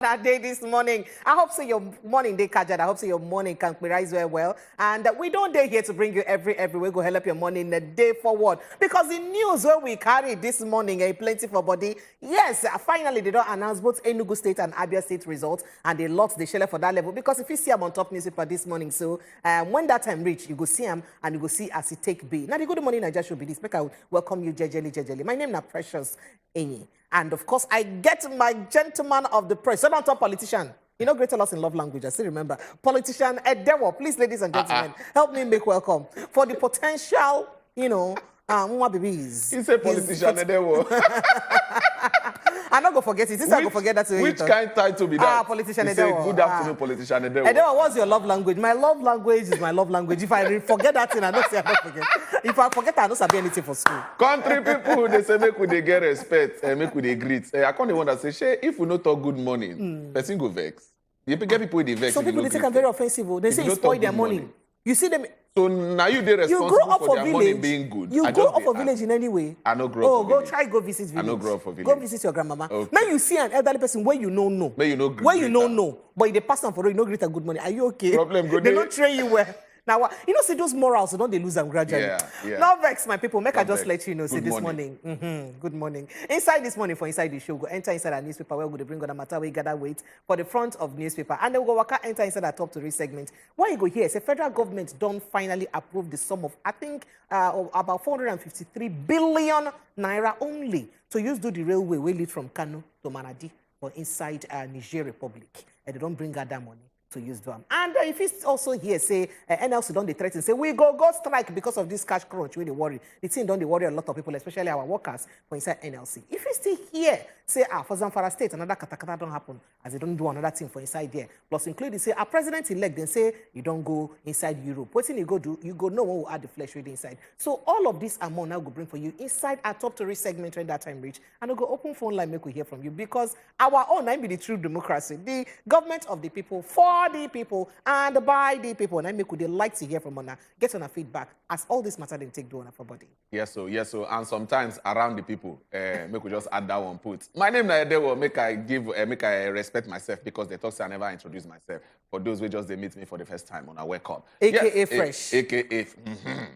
That day this morning. I hope so your morning day Kajad. I hope so your morning can rise well. And we don't day here to bring you every way. Go help your morning the day forward. Because the news where we carry this morning plenty for body. Yes, finally they don't announce both Enugu State and Abia State results. And they lost the share for that level. Because if you see them on top newspaper this morning, so when that time reach, you go see them and you go see as it take be. Now the good morning I just should be this. Make I welcome you jejeli. My name is Precious Enyi. And of course, I get my gentleman of the press. So don't talk politician. You know, greater loss in love language. I still remember. Politician Edewo. Please, ladies and gentlemen, help me make welcome for the potential, babies. He said politician Edewo. I'm not going to forget it. Since I go forget that. Which kind of title be that? Politician Edewo. Say, good afternoon, politician Edewo. Edewo, what's your love language? My love language is my love language. If I forget that thing, I don't say I don't forget. If I forget, I don't sabi anything for school. Country people, they say, make we they get respect, make we they greet. I can't even say, "Shey, if we not talk good morning, person go vex. You get people with the vex. Some people, they take them very offensive. They say, spoil their morning. You see them... So now you they responsible for their morning being good. You grow up for village in any way. I no grow up for village. Go visit village. I no grow up for village. Go visit your grandmama. Okay. Now you see an elderly person where you know no. Where you know but they pass on for you, no greet a good morning. Are you okay? Problem good. They don't train you well. Now, see those morals, so don't they lose them gradually? Yeah. Now vex, my people. Make I just let you know. Good this morning. Good morning. Inside this morning for inside the show, go enter inside our newspaper where we bring on the matter we gather wait for the front of newspaper. And then we go enter inside our top to read segment. Why you go here? Say federal government don't finally approve the sum of, I think, about 453 billion naira only to use do the railway we lead from Kano to Maradi or inside Niger Republic. And they don't bring out that money to use them. And if it's also here, say, NLC don't they threaten, say, we go strike because of this cash crunch, we they worry. The team don't they worry a lot of people, especially our workers, for inside NLC. If it's still here, say, for Zamfara State, another katakata don't happen, as they don't do another thing for inside there. Plus, including, say, our president-elect, then say, you don't go inside Europe. What thing you go do? You go, no one will add the flesh with inside. So all of this amount now go bring for you inside our top to reach segment when that time reach. And we'll go open phone line, make we hear from you. Because our own, I be the true democracy. The government of the people, for the people, and by the people. And I make would like to hear from her, get on her feedback, as all this matter they take do on her body. Yes, so. And sometimes around the people, make we just add that one put. My name is Edewo, make I respect myself because they thought I never introduced myself. For those who just they meet me for the first time on a wake up. AKA fresh. AKA,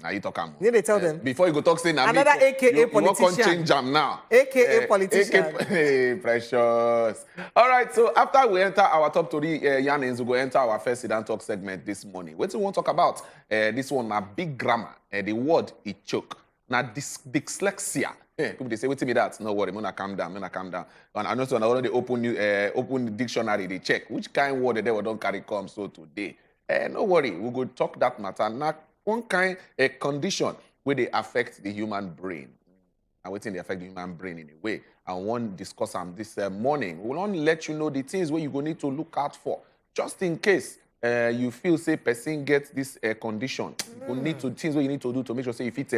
now you talk. Then they tell them. Before you go talk, say now another me, AKA politician. You can't change jam now. AKA politician. Hey, Precious. All right, so after we enter our top three, Yanins, we go enter our first sit and talk segment this morning. What do we want to talk about? This one, a big grammar. The word is choke. Now, dyslexia. People they say, wait to me that. No worry, I'm gonna calm down. And I know so I already open the dictionary, they check which kind of word they don't carry come so today. No worry, we go talk that matter. Now, one kind of condition where they affect the human brain. And waiting they affect the human brain in a way. And one discuss them this morning. We'll only let you know the things where you go need to look out for. Just in case you feel say person gets this condition, you need to things what you need to do to make sure say if it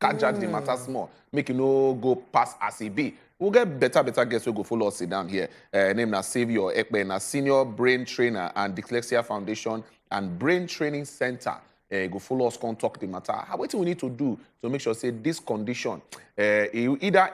catch the matter small, make you go past as it be. We'll get better guests who go follow us sit down here. Name na Savior Ekpe, na senior brain trainer and Dyslexia Foundation and Brain Training Center. Go follow us, come talk the matter. What do we need to do to make sure say this condition either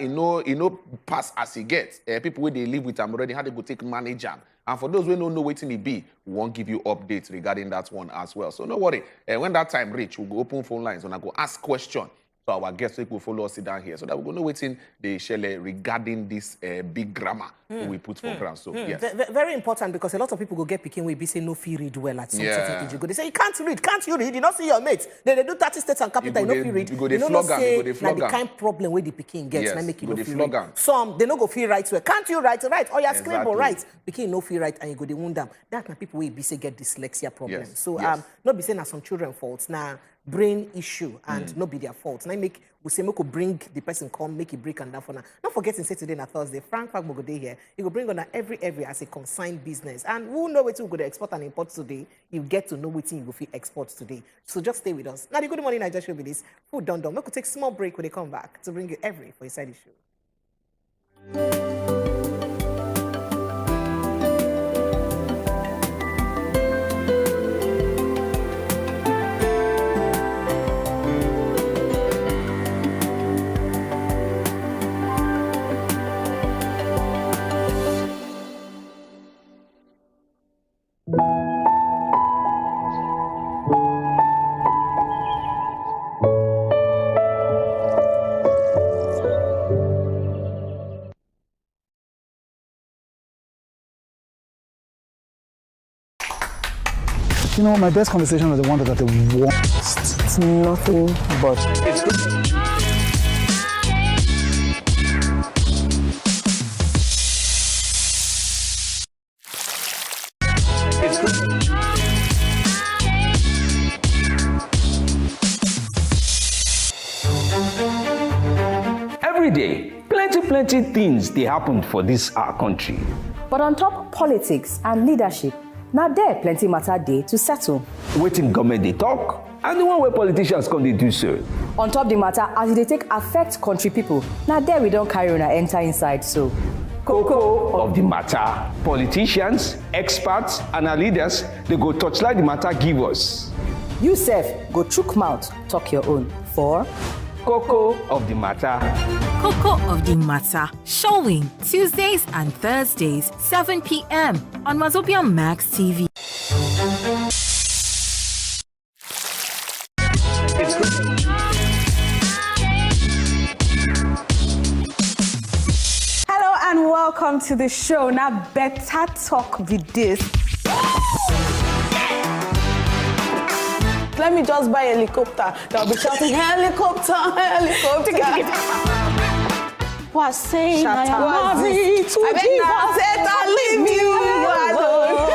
pass as it gets. People where they live with them already, how they go take manage them. And for those who don't know what it be, we won't give you updates regarding that one as well. So no worry. When that time reach, we'll go open phone lines and I go ask question. So our guests will follow us sit down here so that we're going to wait in the share regarding this big grammar we put for ground. So yes. Very important because a lot of people go get picking we be say no fee read well at some certain age. They say you can't you read? You don't see your mates. They do 30 states and capital, you no fee read. You go they flog them, the kind problem where the picking gets, yes, and make you no fee read. Some they no go fee right well. Can't you write? Right? Or you scribble right. Picking no fee right and you go they wound them. That na people will be say get dyslexia problem. Yes. So not be saying na some children faults now. Brain issue and not be their fault. Now we say we could bring the person come, make it break and down for now. Not forgetting say today na Thursday, Frank go day here. You go bring on every as a consigned business. And who know what you go to export and import today, you get to know what you go to export today. So just stay with us. Now the good morning, I just show you this. Food done. We could take a small break when they come back to bring you every for inside the show. You know, my best conversations are the ones that are the worst. It's nothing but. Every day, plenty things they happen for this our country. But on top politics and leadership, now there plenty matter day to settle. Waiting government they talk, and the one where politicians come they do so. On top the matter, as they take affect country people, now there we don't carry on enter inside so. Cocoa of the matter. Politicians, experts, and our leaders, they go touchlight the matter give us. You sef, go chook mouth, talk your own. For Cocoa of the matter. Cocoa of the Matter, showing Tuesdays and Thursdays, 7 p.m. on wazobiamax TV. Hello and welcome to the show. Now, better talk with this. Let me just buy a helicopter. They'll be shouting, helicopter, helicopter. Was saying I am ready to give us leave you alone.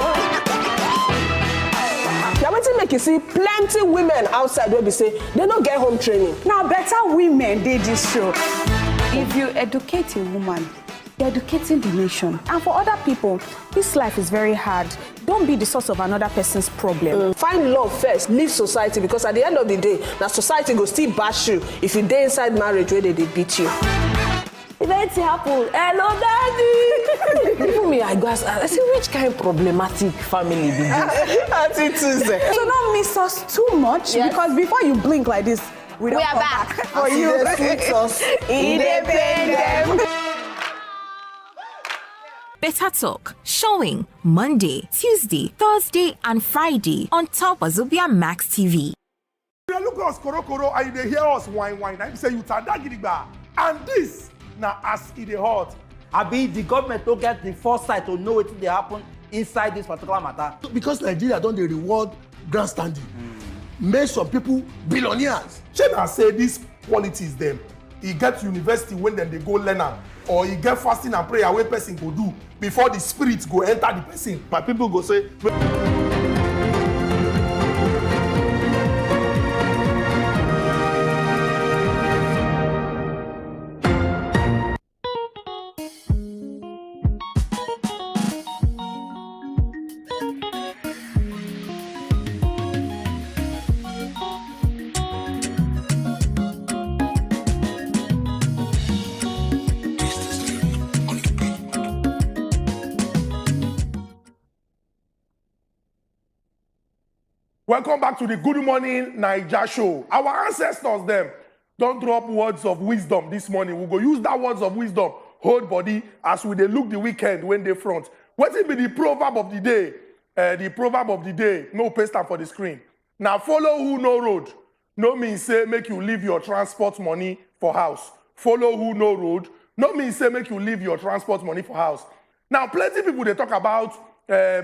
Now, what you make you see plenty women outside where we say they don't get home training. Now, better women did this show. If you educate a woman, you're educating the nation. And for other people, this life is very hard. Don't be the source of another person's problem. Find love first, leave society, because at the end of the day, that society go still bash you if you stay inside marriage where they beat you. Events happen. Hello, daddy. Even me, I say, which kind of problematic family be this? So don't miss us too much, because before you blink like this, we are back for you. Independent. Better Talk, showing Monday, Tuesday, Thursday, and Friday on top of wazobiamax TV. You look at us koro and they hear us whine. I say you tanda. And this now as it hot. Abi the government don't get the foresight to know what they happen inside this particular matter. Because Nigeria don't they reward grandstanding. Make some people billionaires. Shey say this politics them. He get to university when then they go learn am, or he get fasting and prayer wey person go do before the spirit go enter the person. My people go say. Welcome back to the Good Morning Naija show. Our ancestors, them, don't drop words of wisdom this morning. We'll go use that words of wisdom, hold body, as we they look the weekend when they front. What will be the proverb of the day? The proverb of the day, no paste am for the screen. Now follow who no road. No mean say make you leave your transport money for house. Follow who no road. No mean say make you leave your transport money for house. Now plenty people they talk about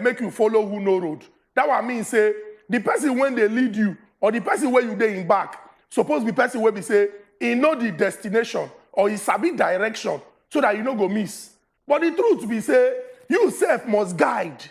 make you follow who no road. That what I mean say, the person when they lead you, or the person where you dey in back, suppose be person where we say, he know the destination, or he sabi direction, so that you no go miss. But the truth be say, you self must guide.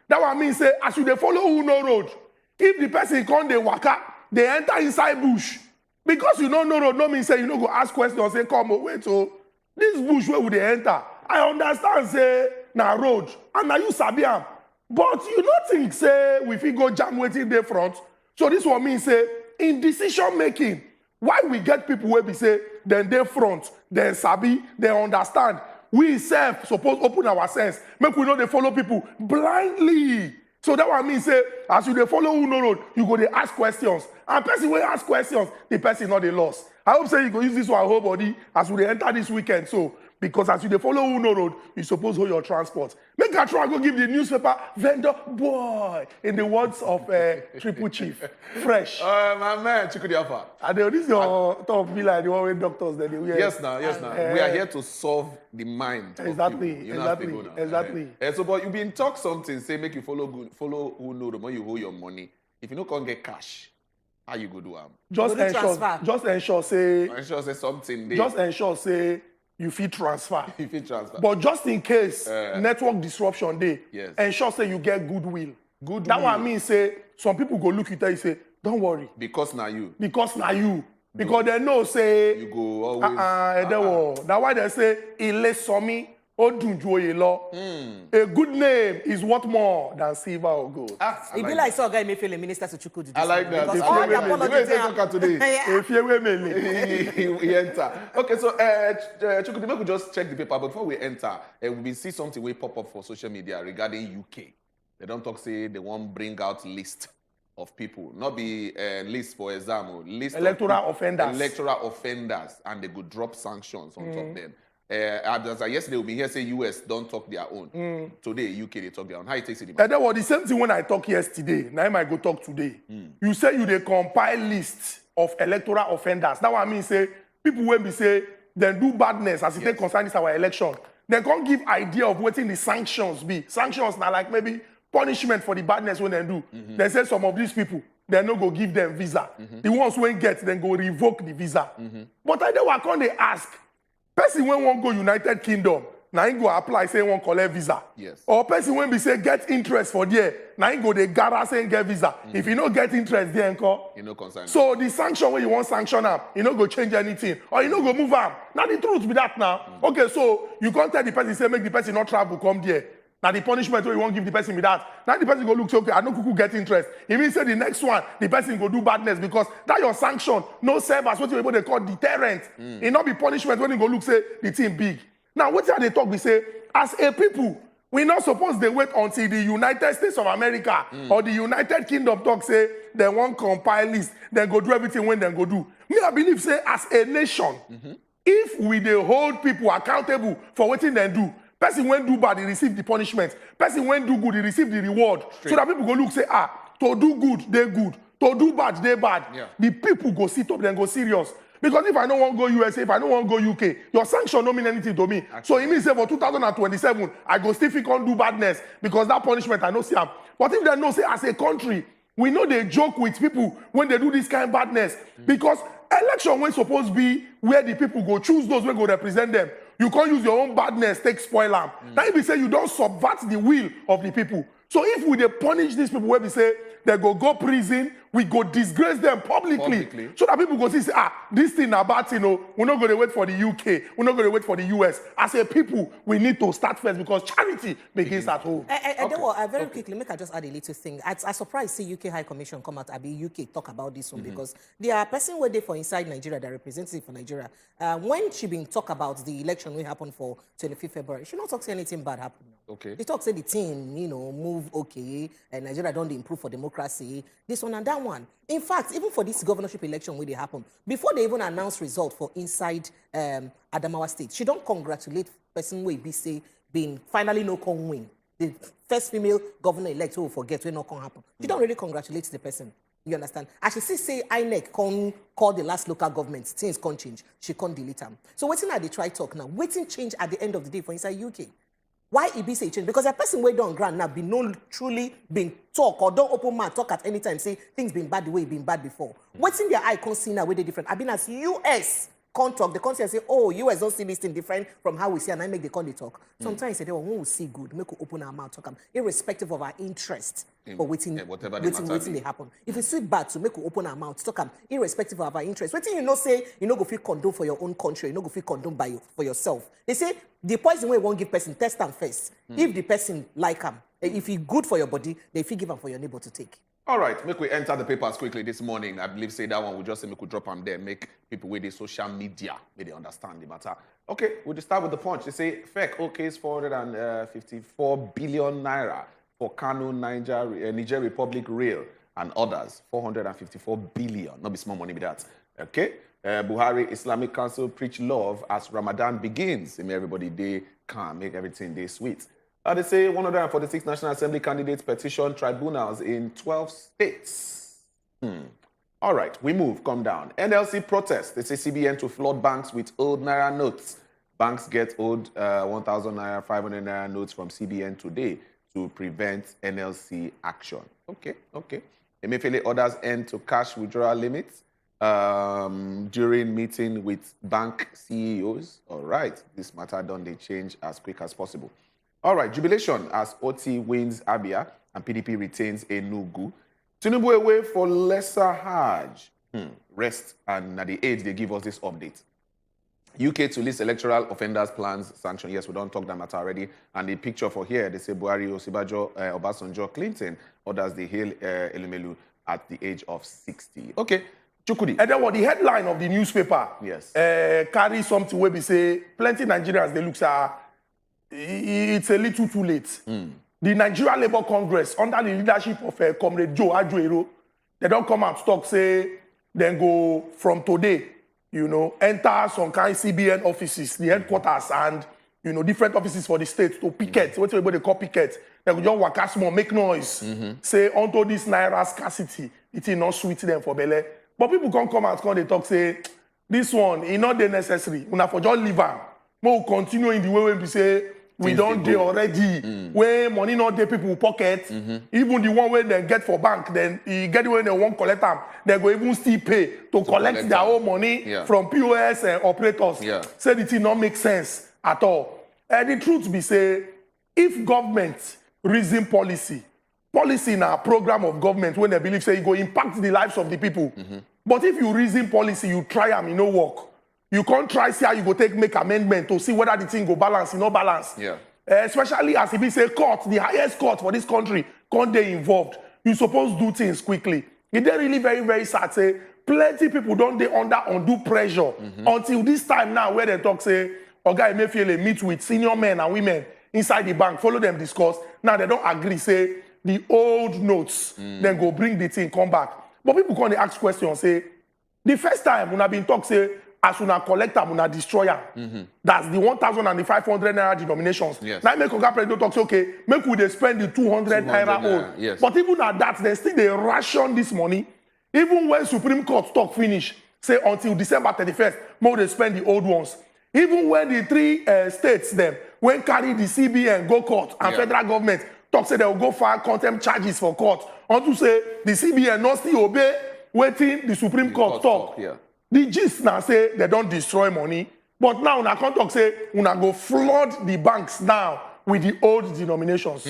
That what I mean say, as you dey follow who no road, if the person come dey waka, they enter inside bush. Because you don't know road, no mean say you no go ask questions, say, come, wait, oh, this bush where would they enter? I understand, say, na road, and now you sabi am. But you don't think, say, if we go jam waiting there front. So this one means, say, in decision making, why we get people where we say, then they front, then sabi, they understand. We self suppose open our sense. Make we know they follow people blindly. So that one means, say, as you they follow who no road, you go they ask questions. And person will ask questions, the person not they lost. I hope say you go use this one whole body as we enter this weekend. So because as you they follow who no road, you suppose hold your transport. Make make I try go give the newspaper vendor boy, in the words of Triple Chief, fresh. My man, Chikudiafa. And this your top be like the one with doctors that they wear. Yes, now. We are here to solve the mind. Exactly, exactly. So, but you been talk something, say make you follow who know the more you hold your money. If you no can't get cash, how you go do am? Just ensure say something there. Just ensure say you fit transfer. You fit transfer. But just in case network disruption dey, yes, ensure say you get goodwill. That one mean say some people go look you tell you say, don't worry. Because now you. Because they know say you go always. That's why they say ile somi odunjoye law. A good name is worth more than silver or gold. It be like so guy may feel a minister to Chukwudi. I like that. Because all the apologies today. If you we enter. Okay, so Chukwudi, make we just check the paper before we enter. We see something we pop up for social media regarding UK. They don't talk say they won't bring out list of people, not be list for example, list electoral offenders, and they could drop sanctions on top of them. Yesterday we hear say US don't talk their own. Today UK they talk their own. How you take it? And that was the same thing when I talk yesterday. Now I might go talk today. You say you they compile list of electoral offenders. That what I mean say people when we say they do badness as it take concern this our election. They can't give idea of what the sanctions be. Sanctions now like maybe punishment for the badness when they do. They say some of these people, they no go give them visa. The ones when get, then go revoke the visa. But I don't want to ask, person when won't go United Kingdom, now he go apply say won't collect visa. Yes. Or person when be say get interest for there, now he go the gara say get visa. If you don't get interest there, you know concern. So the sanction when you want sanction up, you no go change anything, or you no go move up. Now the truth be that now. Okay, so you can't tell the person say make the person not travel come there. Now the punishment where you won't give the person with that. Now the person go look say okay, I no kuku get interest. It means say the next one the person go do badness because that your sanction no serve as what you able they call deterrent. It not be punishment when you go look say the thing big. Now what they talk we say as a people we not supposed they wait until the United States of America or the United Kingdom talk say they won't compile list then go do everything when they go do. Me I believe say as a nation if we they hold people accountable for what they do. Person when do bad, he receive the punishment. Person when do good, he receive the reward. Straight. So that people go look, say, to do good, they good. To do bad, they bad. Yeah. The people go sit up, then go serious. Because if I don't want to go USA, if I don't want to go UK, your sanction don't mean anything to me. Actually. So it means say for 2027, I go still can't do badness because that punishment I know see them. But if they know say as a country, we know they joke with people when they do this kind of badness. Because election when supposed to be where the people go choose those who go represent them. You can't use your own badness, take spoil them. Now if we say you don't subvert the will of the people. So if we they punish these people where we say they go prison, we go disgrace them publicly. So that people go see, this thing about, we're not going to wait for the UK, we're not going to wait for the US. As a people, we need to start first because charity begins at home. Very quickly, make I just add a little thing. I surprised see UK High Commission come out, UK talk about this one because there are person where they for inside Nigeria, that representative for Nigeria. When she been talk about the election will happen for 25th February, she not talk say anything bad happen. Okay. They talk say the team, move okay, and Nigeria don't improve for democracy, this one and that one. In fact, even for this governorship election where they happen, before they even announce result for inside Adamawa State, she don't congratulate person where be say being finally no con win. The first female governor-elect who will forget when no con happen. She don't really congratulate the person. You understand? As she say INEC can call the last local government, things can't change. She can't delete them. So waiting at the try talk now. Waiting change at the end of the day for inside UK. Why it be say change? Because a person way down ground now be no truly been talk or don't open mouth talk at any time say things been bad the way it been bad before. What's in their eye can't see now way they different. I've been as US can't talk. The country say, oh, US don't see this thing different from how we see and I make the country talk. Sometimes they say, well, when we see good, make we open our mouth talk irrespective of our interest for waiting they happen. If it's sweet bad to make we open our mouth talk irrespective of our interest. Waiting say you know go feel condone for your own country, you know go feel condone by for yourself. They say the poison way won't give person test them first. If the person like them, if it's good for your body, they feel give them for your neighbor to take. All right, make we enter the papers quickly this morning. I believe say that one will just say make we drop them there, make people with the social media, may they understand the matter. Okay, we'll just start with the punch. They say FEC okays 454 billion naira for Kano, Niger Republic Rail and others. 454 billion. Not be small money with that. Okay. Buhari Islamic Council preach love as Ramadan begins. Make everybody day calm, make everything day sweet. They say 146 National Assembly candidates petition tribunals in 12 states. All right, we move. Come down. NLC protest. They say CBN to flood banks with old Naira notes. Banks get old 1,000 Naira, 500 Naira notes from CBN today to prevent NLC action. Okay. Emefiele orders end to cash withdrawal limits during meeting with bank CEOs. All right, this matter done they change as quick as possible. All right, jubilation as Otti wins Abia and PDP retains Enugu. Tinubu away for lesser Hajj. Rest and at the age they give us this update. UK to list electoral offenders plans sanction. Yes, we don't talk that matter already. And the picture for here, they say Buhari, Osibajo, Obasanjo, Clinton, others they hail Elumelu at the age of 60. Okay, Chukudi. And then what the headline of the newspaper carries something where we say plenty Nigerians they look it's a little too late. The Nigeria Labour Congress, under the leadership of Comrade Joe Ajuero, they don't come out talk, say, then go from today, enter some kind CBN offices, the headquarters, and, different offices for the state to picket. What everybody call picket. They go just work small, make noise. Say, onto this Naira scarcity, it is not sweet them for Bele. But people can't come out, they talk, say, this one, it's not necessary. We have to just leave them. We'll continue in the way we say, we don't do already. When money not there, people pocket. Even the one where they get for bank, then you get when they won't collect them, they go even still pay to collect their own money from POS operators. Say the thing not make sense at all. And the truth be say, if government reason policy in a program of government when they believe say it go impact the lives of the people. But if you reason policy, you try them, it no work. You can't try see how you go make amendment to see whether the thing go balance, no balance. Especially as if it's a court, the highest court for this country, can't they involved. You supposed to do things quickly. It's really very, very sad. Say plenty people don't they under undue pressure until this time now where they talk say, Oga Emefiele meet with senior men and women inside the bank, follow them discuss. Now they don't agree, say the old notes, then go bring the thing, come back. But people can't ask questions, say, the first time when I've been talk, say, as soon as collector, when I destroyer, that's the 1,000 and the 500 Naira denominations. Now make Oga President talk, say, okay, make we they spend the 200 Naira old. But even at that, they still they ration this money. Even when Supreme Court talk finish, say until December 31st, more they spend the old ones. Even when the three states them, when carry the CBN go court and federal government talk say they will go file contempt charges for court. Unto say the CBN not still obey waiting the Supreme Court talk. The gist now say they don't destroy money, but now una can't talk say una go flood the banks now with the old denominations.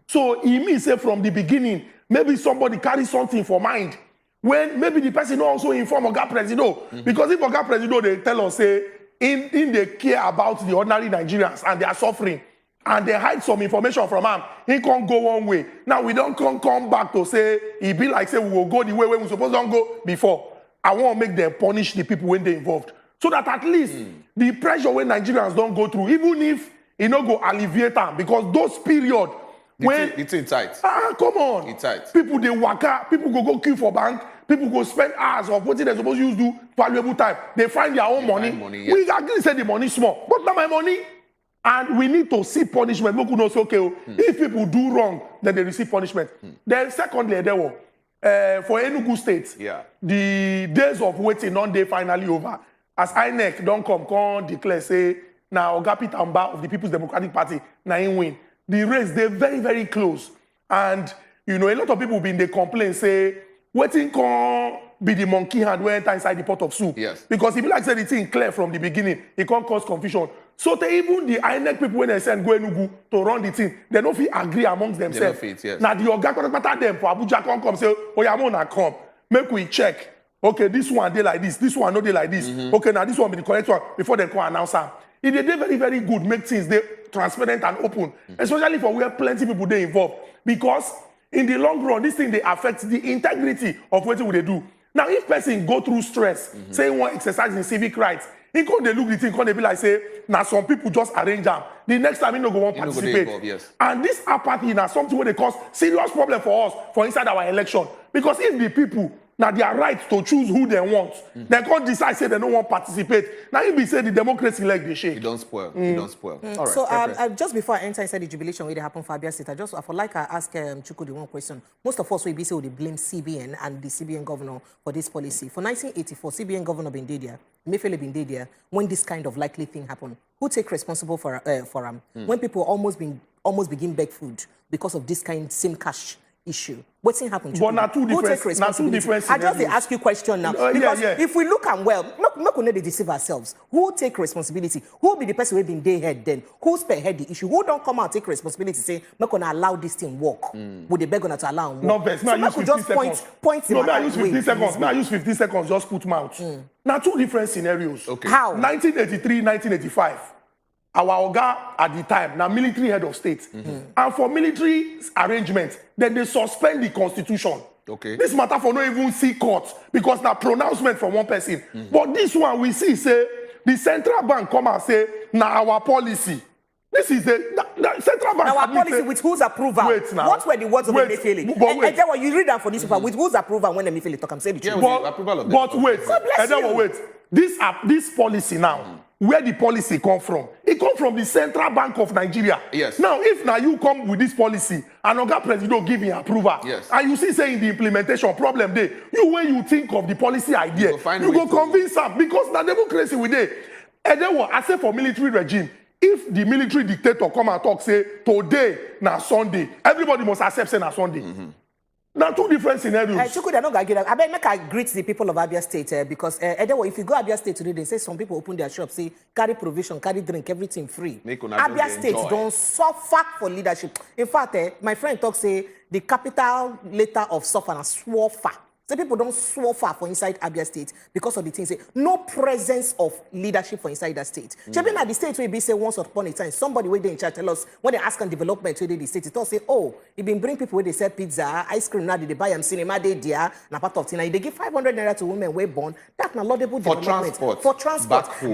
So it means say from the beginning, maybe somebody carry something for mind. When maybe the person also inform Oga Presido, because if Oga Presido they tell us say in they care about the ordinary Nigerians and they are suffering, and they hide some information from him, he can't go one way. Now we don't come back to say it be like say we will go the way we supposed to go before. I want to make them punish the people when they involved. So that at least the pressure when Nigerians don't go through, even if it not go alleviate them, because those period when it's tight. Come on. It's tight. People they waka, people go queue for bank, people go spend hours of what they're supposed to use do valuable time. They find their own money. We agree say the money small, but not my money. And we need to see punishment. We could not say, okay, if people do wrong, then they receive punishment. Then secondly, there were for Enugu State, the days of waiting on day finally over. As INEC don't come declare, say, now Oga Peter Mba of the People's Democratic Party, now he win. The race, they're very, very close. And, a lot of people been they complain, say, waiting can be the monkey hand when enter inside the pot of soup. Because if you like say the thing clear from the beginning, it can't cause confusion. So even the INEC people, when they send go Enugu to run the thing, they don't feel agree amongst themselves. Now the Oga contact them for Abuja come say, oh yeah, I'm come. Make we check. Okay, this one they like this one no they like this. Okay, now this one be the correct one before they can announce them. It they very, very good, make things they transparent and open. Especially for where plenty people they involved. Because in the long run, this thing they affect the integrity of what they do. Now, if person go through stress, say one exercise in civic rights, he can't they look the thing, can't they be like say, now some people just arrange them. The next time he no go want participate. And this apathy now something where they cause serious problem for us for inside our election. Because if the people Now their right to choose who they want. They can't decide say they don't want to participate. Now if we say the democracy like the shake. You don't spoil. You don't spoil. All right. So just before I enter inside the jubilation where they happen for Abia State, I would like to ask Chuku the one question. Most of us will be say they blame CBN and the CBN governor for this policy. For 1984, CBN governor been there, Mayfele been there when this kind of likely thing happened. Who take responsible for when people almost begin beg food because of this kind same cash issue? What's happened? But not two different scenarios. I just ask you question now. Because if we look and well, not going to deceive ourselves. Who take responsibility? Who will be the person who been day head then? Who spearhead the issue? Who don't come out take responsibility say, not going to allow this thing work? Would they beg on to allow work? No, best. So Now use 50 seconds. I use 50 seconds. Now use 50 seconds. Just put mouth. Now two different scenarios. Okay. How? 1983, 1985. Our Oga at the time, now military head of state. And for military arrangement, then they suspend the constitution. Okay. This matter for no even see court because now pronouncement from one person. But this one we see say the central bank come and say now our policy. This is the central bank. Now our policy with whose approval? Wait now. What were the words of Emefiele? But wait. And then when you read that for this paper, with whose approval when Emefiele talk? I'm saying the truth. But wait. And then wait. This policy now. Where the policy come from? It come from the Central Bank of Nigeria. Yes. Now, if now you come with this policy and Oga President give you approval, yes, and you see saying the implementation problem there, when you think of the policy idea, you go convince them because the democracy with it. And then what I say for military regime, if the military dictator come and talk say today na Sunday, everybody must accept say na Sunday. Now two different scenarios. Chuku, they're not going to get. I bet make I greet the people of Abia State because if you go Abia State today, they say some people open their shop, say carry provision, carry drink, everything free. Abia State don't suffer for leadership. In fact, my friend talk say the capital letter of suffer and suffer. So people don't suffer for inside Abia State because of the things say no presence of leadership for inside that state. Even at the state where be say once upon a time somebody where they in charge tell us when they ask on development where they the state, it all say oh you been bring people where they sell pizza, ice cream now they buy them cinema they there na part of thing. They give 500 naira to women way born. That's not laudable development for transport. There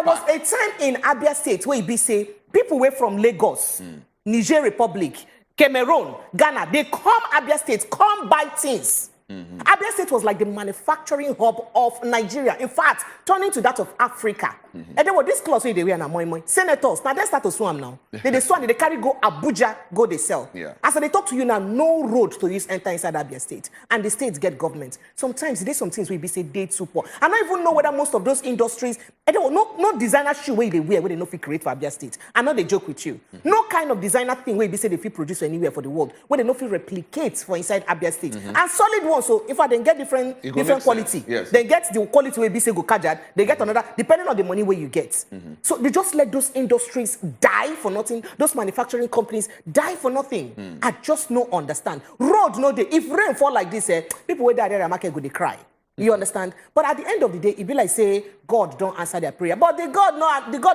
was a time in Abia State where it be say people were from Lagos, Niger Republic, Cameroon, Ghana, they come Abia State, come buy things. Abia State was like the manufacturing hub of Nigeria. In fact, turning to that of Africa. And then what this clause they wear now, moi. Senators, now they start to swam now. They swam, they carry go Abuja, go they sell. Yeah. As they talk to you now, no road to use enter inside Abia State. And the states get government. Sometimes there's some things we be say they support. I don't even know whether most of those industries, and no designer shoe where they wear, where they know if create for Abia State. I know they joke with you. No kind of designer thing where they say they feel produce anywhere for the world, where they know if replicate for inside Abia State. And solid ones, so if I then get different quality, yes, they get the quality where be say go kajad, they get another depending on the money where you get. So they just let those industries die for nothing. Those manufacturing companies die for nothing. I just no understand. Road no day. If rain fall like this, people where there market go they cry. You understand? But at the end of the day, it be like say God don't answer their prayer. But the God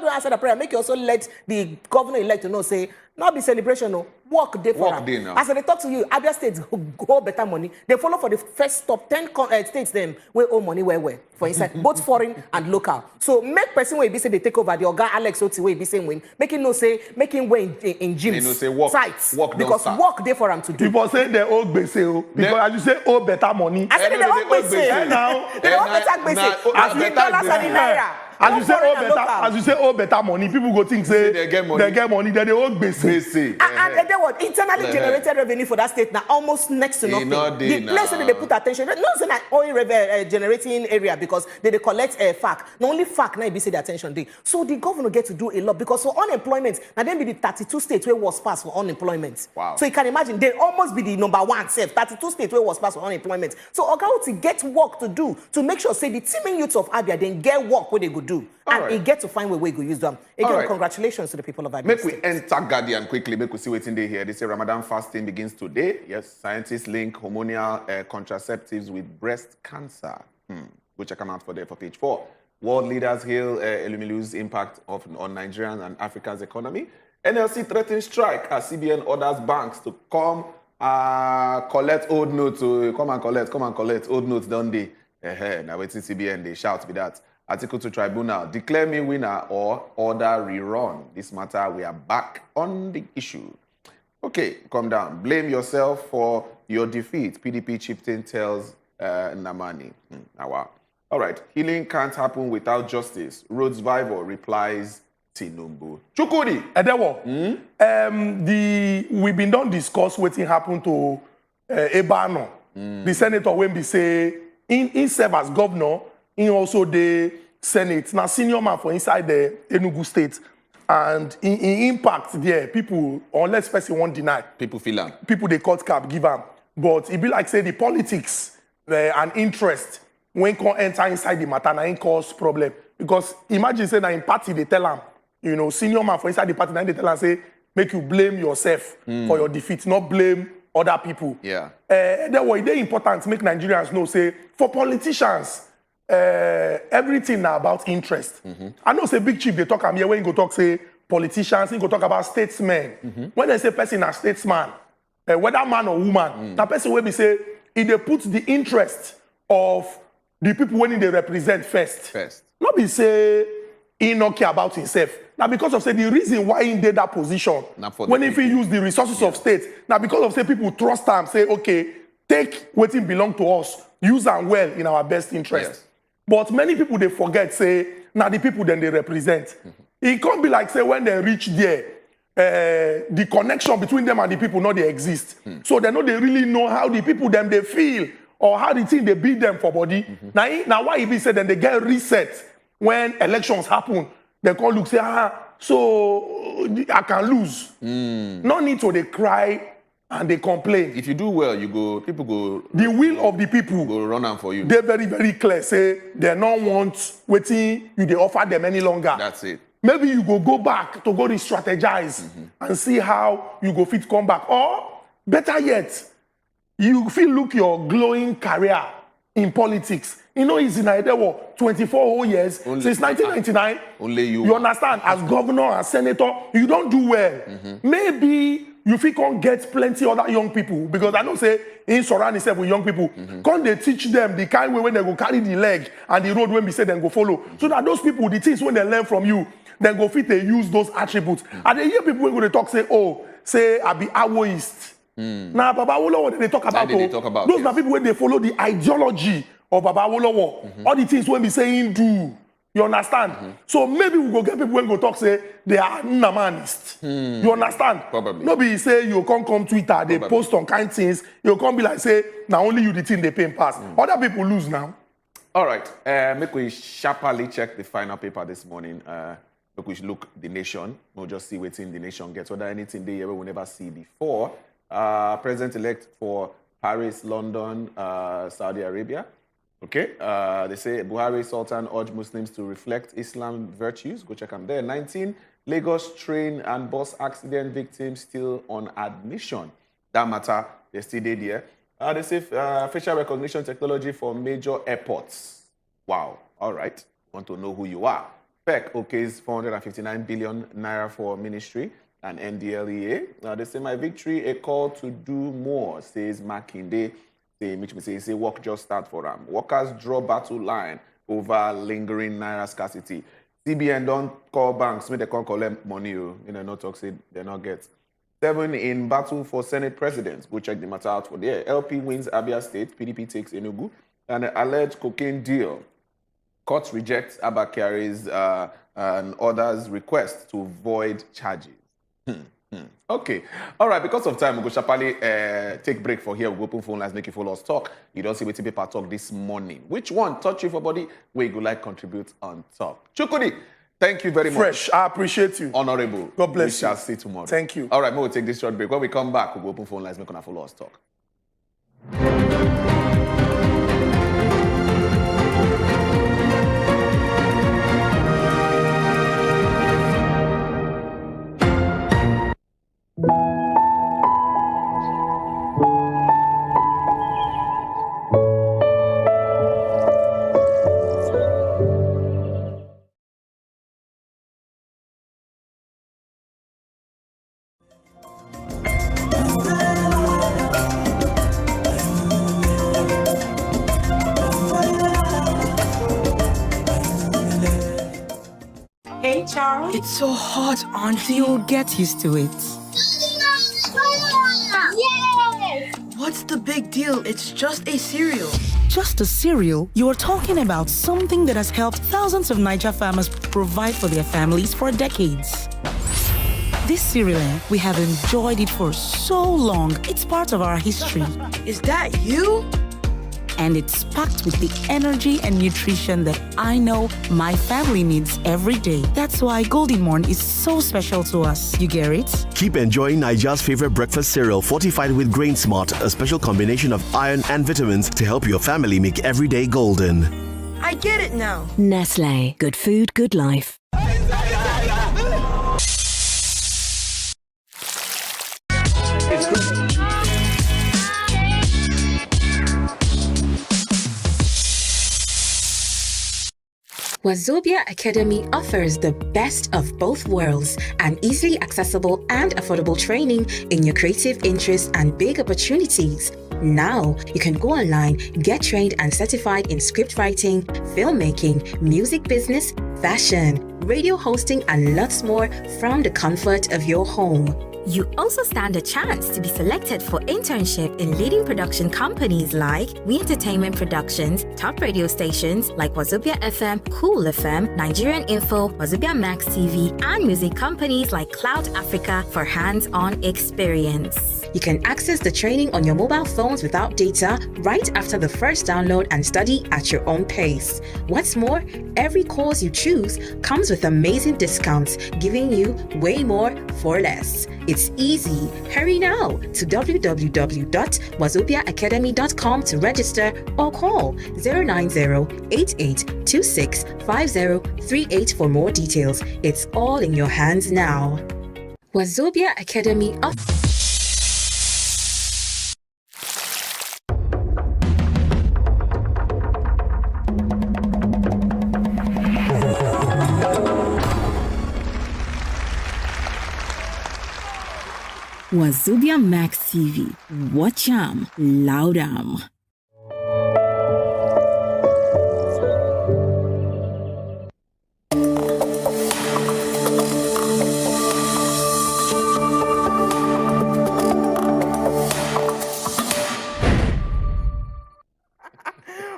don't answer the prayer. Make you also let the governor elect to know say not be celebration no work day for them. As they talk to you, Abia State go better money. They follow for the first top 10 states them where owe money where for inside both foreign and local. So make person where be say they take over the Oga Alex Otti where be saying win. Making no say making way in gyms sites because work day for them to do. People say they owe bese because as you say owe better money. I said they owe bese now. They owe better bese. As the dollars and the naira. As you say, oh, better money. People go think say they get money. Then they owe base. And then what? Internally generated revenue for that state now almost next to nothing. The place where they put attention, not saying that oil generating area because they collect FAC. Not only FAC now be say the attention day. So the governor get to do a lot because for unemployment now then be the 32 states where was passed for unemployment. Wow. So you can imagine they almost be the number one self. 32 states where was passed for unemployment. So Oga Otti get work to do to make sure say the teeming youths of Abia then get work where they go do. And he get to find where we go use them. Again, congratulations to the people of Abia Make State. we enter Guardian quickly. Make we see what's in there here. They say Ramadan fasting begins today. Yes, scientists link hormonal contraceptives with breast cancer. Which I come out for there for page 4. World leaders hail Elumulu's impact on Nigerian and Africa's economy. NLC threatens strike as CBN orders banks to come collect old notes. Come and collect old notes, don't they? Now waiting CBN, they shout with that. Atiku to tribunal, declare me winner or order rerun. This matter, we are back on the issue. Okay, calm down. Blame yourself for your defeat, PDP chieftain tells Namani. Wow. All right. Healing can't happen without justice. Roads Vival replies Tinubu. Chukudi. Edewo. We've been done discuss what happened to Ebano. The senator when we say in serve as governor, in also the Senate. Now senior man for inside the Enugu State. And in impact there, people, unless person won't deny. People feel them. People they cut cap, give them. But it be like say the politics and interest when can enter inside the matter and cause problem. Because imagine say that in party they tell them, you know, senior man for inside the party, then they tell them say, make you blame yourself for your defeat, not blame other people. Yeah. That way, they important to make Nigerians know, say, for politicians, everything now about interest. I know say big chief, they talk am here when you go talk, say, politicians, you go talk about statesmen. When they say person a statesman, whether man or woman, that person will be say, if they put the interest of the people when they represent first. Not be say, he not care about himself. Now because of say the reason why he did that position, when if he use the resources of state, now because of say people trust him, say, okay, take what belong to us, use them well in our best interest. But many people, they forget, say, now the people then they represent. It can't be like, say, when they reach there, the connection between them and the people not they exist. So they know they really know how the people them they feel or how the thing they beat them for body. Now why it be said then they get reset when elections happen. They call look say, so I can lose. No need to they cry and they complain. If you do well, you go, people go. The will of the people go run am for you. They're very, very clear. Say they don't want waiting you they offer them any longer. That's it. Maybe you go back to go re-strategize and see how you go fit come back. Or better yet, you feel look your glowing career in politics. You know, it's in Nigeria 24 whole years since 1999. Only you. You understand? As governor, as senator, you don't do well. Maybe you feel can't get plenty other young people because I know say in surround yourself with young people. Can't they teach them the kind way when they go carry the leg and the road when we say then go follow. So that those people, the things when they learn from you, then go fit they use those attributes. And they hear people when they talk say, oh, say I be Awoist. Now Baba Awolowo what they talk about? Those are people when they follow the ideology of Baba Awolowo. All the things when we saying do. You understand? So maybe we go get people when go talk say they are namanist. You understand? Probably. Nobody say you come Twitter, they post on kind things. You come be like say now only you the thing they pay pass. Other people lose now. All right. Make we sharply check the final paper this morning. Make we look the nation. We'll just see what's in the nation gets. Whether anything they ever will never see before. President-elect for Paris, London, Saudi Arabia. Okay, they say Buhari Sultan urged Muslims to reflect Islam virtues. Go check them there. 19 Lagos train and bus accident victims still on admission. That matter, they still there. They say facial recognition technology for major airports. Wow, all right. Want to know who you are. PEC okays 459 billion naira for ministry and NDLEA. They say my victory, a call to do more, says Makinde. Say work just start for them. Workers draw battle line over lingering naira scarcity. CBN don't call banks, they can't collect money. You know, not talk, say they not get. 7 in battle for Senate presidents. Go check the matter out for there. LP wins Abia State, PDP takes Enugu, and an alleged cocaine deal. Court rejects Abakari's and others' request to void charges. Okay. All right. Because of time, we go sharply take break for here. We go open phone lines, make you follow us talk. You don't see what people talk this morning. Which one touch you for body? Where you go like contribute on top. Chukudi, thank you very much. Fresh. I appreciate you. Honorable. God bless you. We you. shall see tomorrow. Thank you. All right. We'll take this short break. When we come back, we'll go open phone lines, make you follow us talk. Charles? It's so hot, Auntie. You'll get used to it. Yes! What's the big deal? It's just a cereal. Just a cereal? You are talking about something that has helped thousands of Niger farmers provide for their families for decades. This cereal, we have enjoyed it for so long. It's part of our history. Is that you? And it's packed with the energy and nutrition that I know my family needs every day. That's why Golden Morn is so special to us. You get it? Keep enjoying Nigeria's favorite breakfast cereal fortified with Grain Smart, a special combination of iron and vitamins to help your family make every day golden. I get it now. Nestle. Good food, good life. Wazobia Academy offers the best of both worlds, an easily accessible and affordable training in your creative interests and big opportunities. Now, you can go online, get trained and certified in script writing, filmmaking, music business, fashion, radio hosting, and lots more from the comfort of your home. You also stand a chance to be selected for internship in leading production companies like We Entertainment Productions, top radio stations like Wazobia FM, Cool FM, Nigerian Info, wazobiamax TV, and music companies like Cloud Africa for hands-on experience. You can access the training on your mobile phones without data right after the first download and study at your own pace. What's more, every course you choose comes with amazing discounts, giving you way more for less. It's easy. Hurry now to www.wazobiaacademy.com to register or call 090-8826-5038 for more details. It's all in your hands now. Wazobia Academy of Wazobiamax TV. Watch 'em, loud 'em.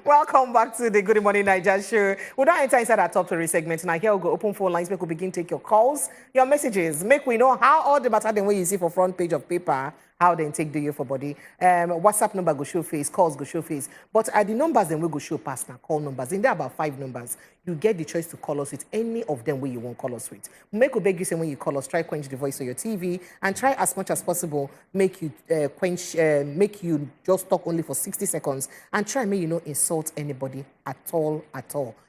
Welcome back to the Good Morning Niger show. We don't enter inside our top story segment. Now here we go open phone lines. Make we begin take your calls, your messages. Make we know how all the matter the way you see for front page of paper, how they take do you for body. WhatsApp number go show face, calls go show face. But the numbers then we go show pass now, call numbers. In there about 5 numbers. You get the choice to call us with any of them where you want call us with. Make we beg you say when you call us, try quench the voice of your TV and try as much as possible make you make you just talk only for 60 seconds and try make you not insult anybody at all.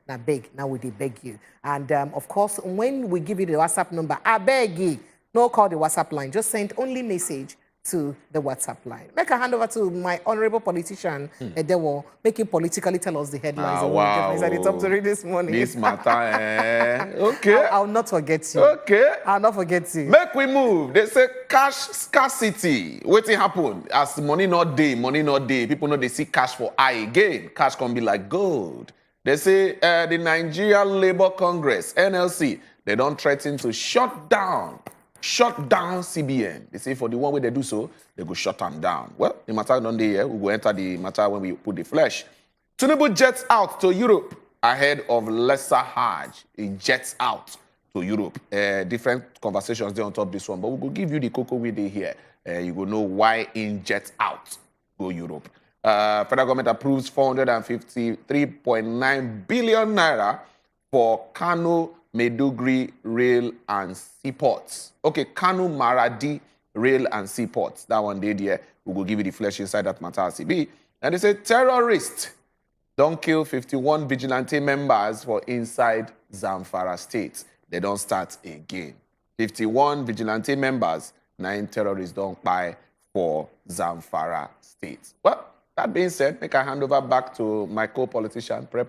Now beg, now we beg you. And of course, when we give you the WhatsApp number, I beg you, no call the WhatsApp line, just send only message to the WhatsApp line. Make a hand over to my honorable politician, Edewo, make him politically tell us the headlines. Wow. At the top to read this morning. This matter, Okay. I'll not forget you. Okay. I'll not forget you. Make we move. They say cash scarcity. Wetin happen? As money not day, people know they see cash for eye again. Cash can be like gold. They say the Nigeria Labour Congress, NLC, they don't threaten to shut down CBN. They say for the one way they do so, they go shut them down. Well, the matter don't dey here. We will enter the matter when we put the flesh. Tinubu jets out to Europe ahead of lesser Hajj. He jets out to Europe. Different conversations there on top of this one, but we will give you the cocoa we dey here. You will know why he jets out to Europe. Federal government approves 453.9 billion naira for Kano Maiduguri Rail and Seaports. Okay, Kano Maradi Rail and Seaports. That one day there. We will give you the flesh inside that matter as it be. And they say terrorists don't kill 51 vigilante members for inside Zamfara State. They don't start again. 51 vigilante members, 9 terrorists don't buy for Zamfara State. Well, that being said, make a hand over back to my co-politician, Pre,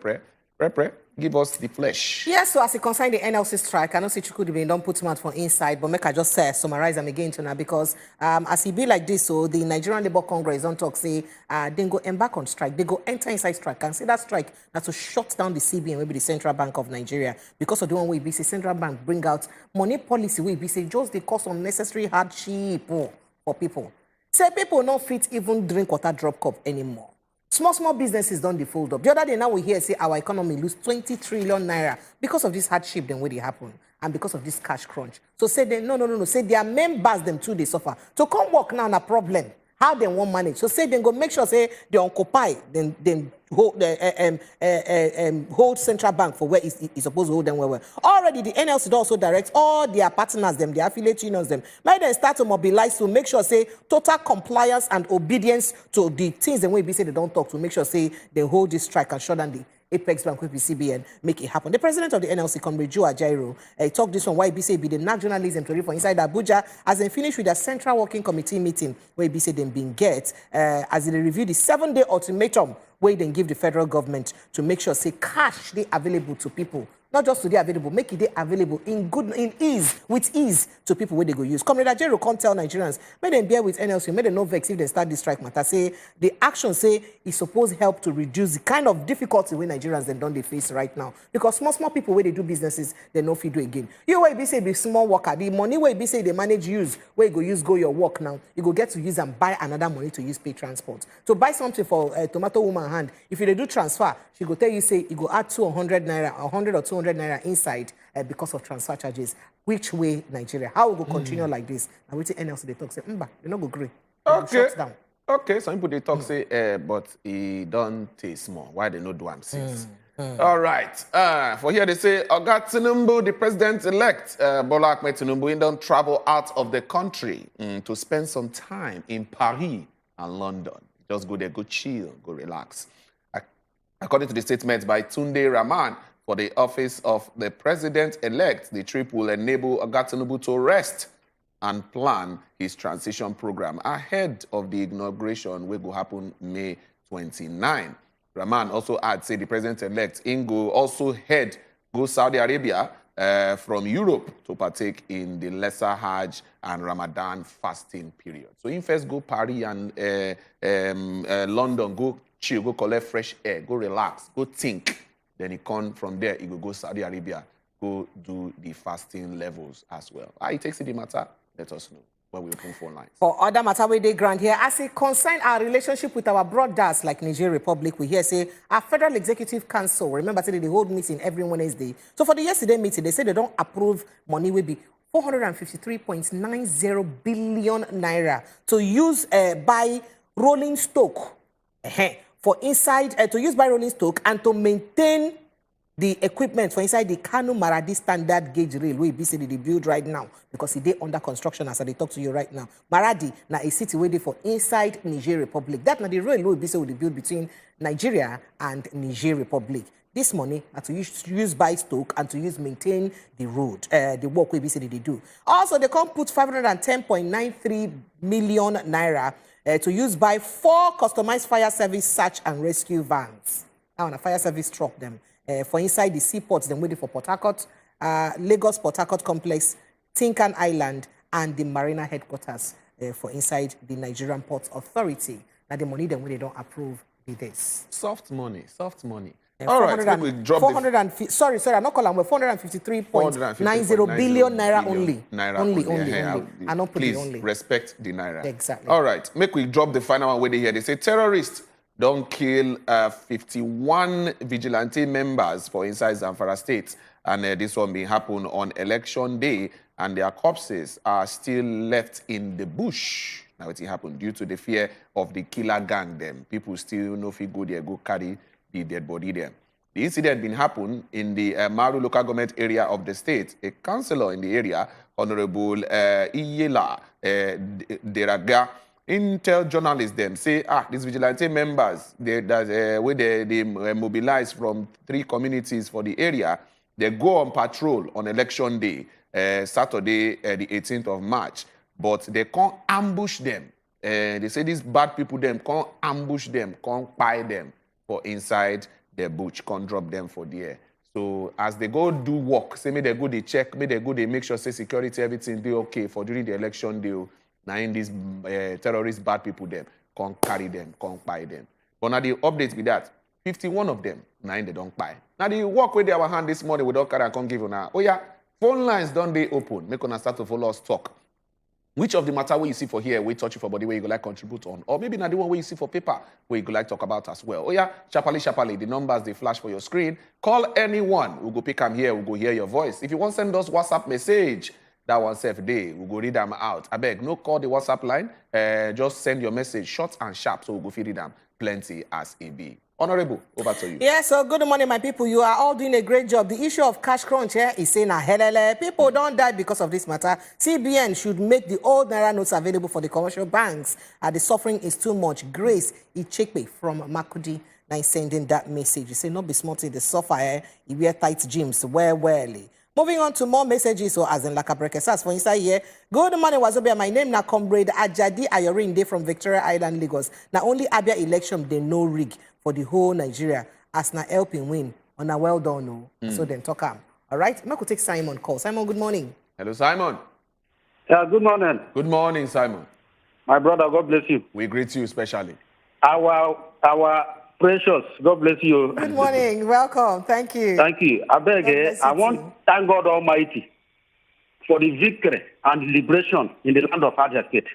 give us the flesh. Yes, so as it concerns the NLC strike, I know say Chukwudi don't put him out for inside, but make I just summarize them again tonight because as it be like this, so the Nigerian Labour Congress don't talk, say, they go embark on strike. They go enter inside strike and say that strike that's to shut down the CBN, maybe the Central Bank of Nigeria, because of the one way we say Central Bank bring out money policy, we say just the cause unnecessary hardship for people. Say people no fit even drink water drop cup anymore. Small businesses don't fold up. The other day now we hear say our economy lose 20 trillion naira because of this hardship then where they happen and because of this cash crunch. So say they no. Say their members them too they suffer. So come work now a problem. How they won't manage. So say they go make sure say they occupy then hold hold central bank for where it's supposed to hold them where. Already the NLC also direct all their partners them, their affiliate unions them. Might then start to mobilize to make sure say total compliance and obedience to the things the way we say they don't talk to make sure say they hold this strike and shut down the Apex Bank with CBN make it happen. The president of the NLC, Comrade Joe Ajaero, talked this on why he said be the national journalism to for inside Abuja as they finish with their central working committee meeting where he said them being get as they review the 7-day ultimatum where they give the federal government to make sure say cash they available to people. Not just today available, make it available with ease to people where they go use. Comrade Ajero can't tell Nigerians, may they bear with NLC, may they no vex if they start this strike matter. Say the action say is supposed to help to reduce the kind of difficulty where Nigerians then don't they face right now. Because small people where they do businesses, they no feed do again. You where be say be small worker, the money where be say they manage use, where you go your work now, you go get to use and buy another money to use pay transport. To buy something for a tomato woman hand, if you do transfer, she go tell you say you go add 200 naira, 100 or 200 naira inside because of transfer charges. Which way Nigeria? How we go continue like this? And we take NLC they talk say, they not go great. Okay. Okay, some people they talk say, but he don't taste more. Why they not do am since? All right. For here they say, Oga Tinubu, the president-elect, Bola Ahmed Tinubu, he don't travel out of the country to spend some time in Paris and London. Just go there, go chill, go relax. According to the statement by Tunde Rahman for the office of the president-elect, the trip will enable Oga Tinubu to rest and plan his transition program ahead of the inauguration, which will happen May 29. Rahman also adds, say the president-elect Ingo also go Saudi Arabia from Europe to partake in the Lesser Hajj and Ramadan fasting period. So in first go Paris and London, go chill, go collect fresh air, go relax, go think. Then he come from there, he will go Saudi Arabia, go do the fasting levels as well. How he takes it the matter, let us know when we open phone lines. For other matter where they grant here, as it concern our relationship with our brothers like Niger Republic, we hear say our Federal Executive Council, remember today they hold meeting every Wednesday. So for the yesterday meeting, they say they don't approve money will be 453.90 billion naira to use by rolling stock. For inside, to use by rolling stock and to maintain the equipment for inside the Kano Maradi standard gauge railway BCD they build right now because it is under construction as I talk to you right now. Maradi na a city where they for inside Niger Republic. That na the railway BCD will build between Nigeria and Niger Republic. This money are to use by stock and to use maintain the road, the work where BCD they do. Also, they can put 510.93 million naira to use by 4 customized fire service search and rescue vans. Now, a fire service truck them for inside the seaports, them waiting for Port Harcourt, Lagos Port Harcourt complex, Tinkan Island, and the Marina headquarters for inside the Nigerian Ports Authority. Now, the money them when they don't approve this. Soft money. All right, we drop sorry, I'm not calling 453.90 billion naira only. Only. I don't put Please it only. respect the naira. Exactly. All right, make we drop the final one where they hear. They say terrorists don't kill 51 vigilante members for inside Zamfara State. And this one being happen on election day. And their corpses are still left in the bush. Now it happened due to the fear of the killer gang them. People still know if you go there, go carry the dead body there. The incident been happened in the Maru local government area of the state. A councillor in the area, Honorable Iyela Deraga, intel journalists them say, these vigilante members, they mobilize from 3 communities for the area. They go on patrol on election day, Saturday, the 18th of March, but they can't ambush them. They say these bad people them can't ambush them, can't buy them for inside the bush, can't drop them for there. So as they go do work, say may they go they check, may they go they make sure say security everything be okay for during the election day. Now in these terrorist bad people them can't carry them, can't buy them. But now the update be that 51 of them now they don't buy. Now the work with our hand this morning we don't carry and can't give you now. Oh yeah, phone lines don't they open. Make us start to follow us talk. Which of the matter where you see for here, we touch you for body where you go like contribute on, or maybe not the one where you see for paper where you go like talk about as well. Oh yeah, sharply, the numbers they flash for your screen. Call anyone. We'll go pick them here. We'll go hear your voice. If you want to send us WhatsApp message, that one self day, we'll go read them out. I beg, no call the WhatsApp line. Just send your message short and sharp, so we'll go feed them plenty as it be. Honorable, over to you. Yes, so good morning, my people. You are all doing a great job. The issue of cash crunch here is saying a helele. People don't die because of this matter. CBN should make the old Naira notes available for the commercial banks. The suffering is too much. Grace Ichekpe from Makudi now sending that message. You say, not be smart in the suffer, you wear tight gyms, well. Moving on to more messages, so as in Lakabrekesas for inside here. Good morning, Wazobia. My name na Comrade Ajadi Ayorinde from Victoria Island, Lagos. Now only Abia election, they no rig for the whole Nigeria. As na helping win. On a well done, no. So then talk am. All right, I could take Simon call. Simon, good morning. Hello, Simon. Yeah, good morning. Good morning, Simon. My brother, God bless you. We greet you especially. Our precious, God bless you. Good morning, welcome. Thank you. Thank you. I beg, I want to thank God Almighty for the victory and liberation in the land of Abia State.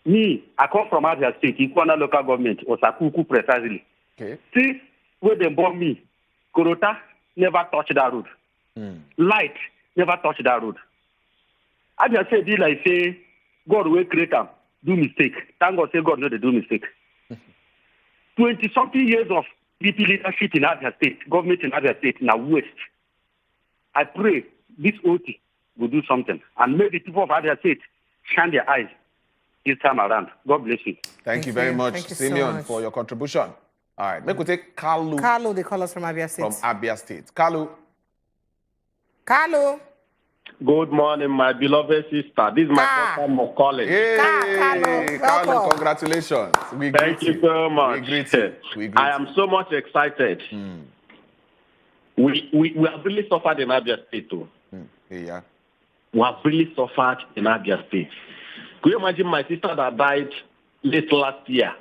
Me, I come from Abia State, Ikwana local government, Osakuku precisely. Okay. See, when they bomb me, Korota never touched that road. Light never touched that road. Abia State be like say, God will create them, do mistake. Thank God say God no they do mistake. 20-something years of DP leadership in Abia State, government in Abia State, now waste. I pray this Oti will do something and make the people of Abia State shine their eyes this time around. God bless you. Thank you very much, Simeon, for your contribution. All right, make we take Kalu. Kalu, they call us from Abia State. From Abia State. Kalu. Good morning, my beloved sister. This is my first time of calling. Hey, Kalu, congratulations. Thank you so much. We greet you. I am so much excited. We have really suffered in Abia State too. Yeah. We have really suffered in Abia State. Could you imagine my sister that died late last year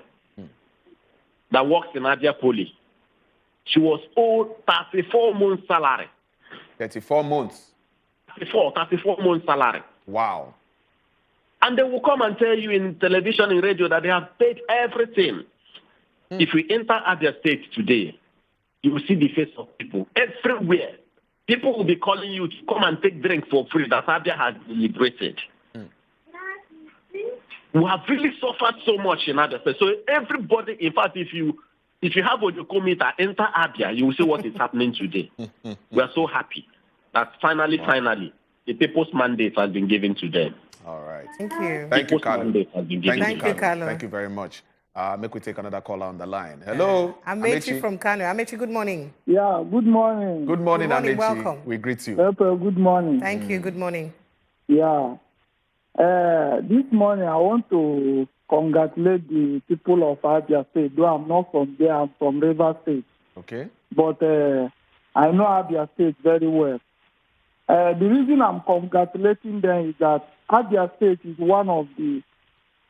that works in Abia Poly? She was owed 34 months salary. 34 months? 34 months salary. Wow. And they will come and tell you in television and radio that they have paid everything. If we enter Abia State today, you will see the face of people everywhere. People will be calling you to come and take drink for free that Abia has liberated. We have really suffered so much in Abia State. So everybody, in fact, if you have what you call meter, enter Abia, you will see what is happening today. We are so happy that finally, the people's mandate has been given to them. All right. Thank you. Thank you, Carlo. Thank you, Carlo. Thank you very much. Make we take another caller on the line. Hello. Amechi from Kano. Amechi, good morning. Yeah, good morning. Good morning, Amechi. Welcome. We greet you. Good morning. Thank you. Good morning. Yeah. This morning, I want to congratulate the people of Abia State. Though I'm not from there, I'm from River State. Okay. But I know Abia State very well. The reason I'm congratulating them is that Abia State is one of the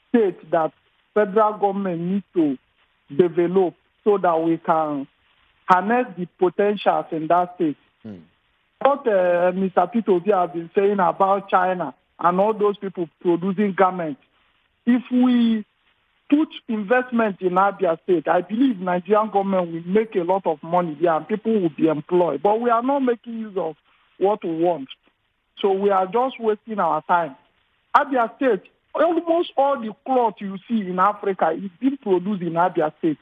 states that federal government needs to develop so that we can harness the potentials in that state. What Mr. Pitobi has been saying about China and all those people producing garments, if we put investment in Abia State, I believe Nigerian government will make a lot of money there and people will be employed. But we are not making use of what we want. So we are just wasting our time. Abia State, almost all the cloth you see in Africa is being produced in Abia State.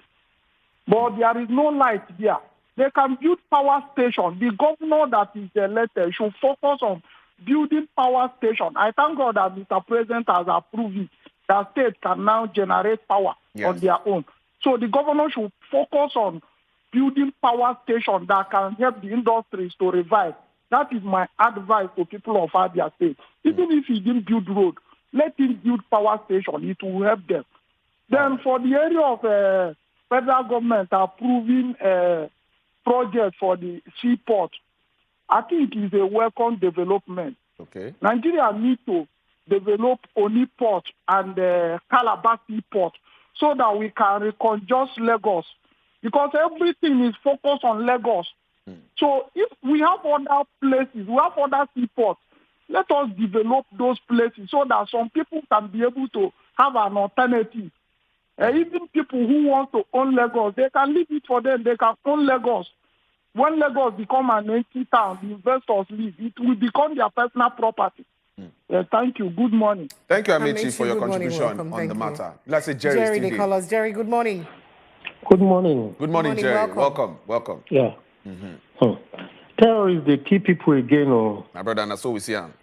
But there is no light there. They can build power station. The governor that is elected should focus on building power station. I thank God that Mr. President has approved it, that states can now generate power on their own. So the governor should focus on building power station that can help the industries to revive. That is my advice to people of Abia State. Even if he didn't build road, let him build power station. It will help them. Then for the area of federal government approving project for the seaport, I think it is a welcome development. Okay. Nigeria needs to develop Oni Port and Calabar Seaport so that we can reconstruct Lagos. Because everything is focused on Lagos. So if we have other places, we have other seaports, Let us develop those places so that some people can be able to have an alternative. Even people who want to own Lagos, they can leave it for them. They can own Lagos. When Lagos become an empty town, the investors leave. It will become their personal property. Thank you. Good morning. Thank you, Amici, for your contribution on the matter. Let's say Jerry, the callers. Jerry, good morning. Good morning. Good morning, Jerry. Welcome. Yeah. Terrorists, they kill people again. Oh. My brother, and so we see him.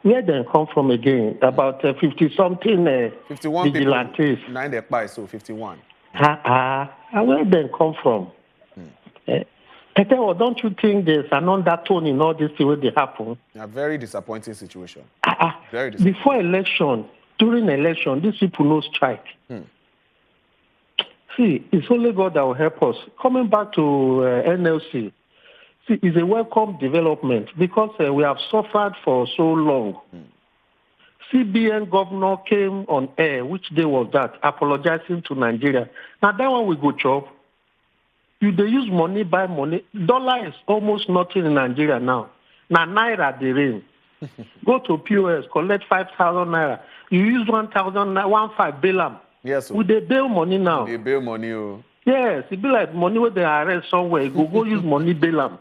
Where they come from again? About 50-something 51 vigilantes. People, 9 they buy, so 51. Where they come from? Don't you think there's an undertone in all this where they happen? A very disappointing situation. Very disappointing. Before election, during election, these people no strike. See, it's only God that will help us. Coming back to NLC, see, it's a welcome development because we have suffered for so long. CBN governor came on air, which day was that, apologizing to Nigeria. Now that one we go chop. They use money, buy money. Dollar is almost nothing in Nigeria now. Now naira they reign. Go to POS, collect 5,000 naira. You use 1,000 naira, 15 bail them. Yes. With the bail money now. They bail money. Oh. Yes, it be like money where they arrest somewhere. Go use money bail them.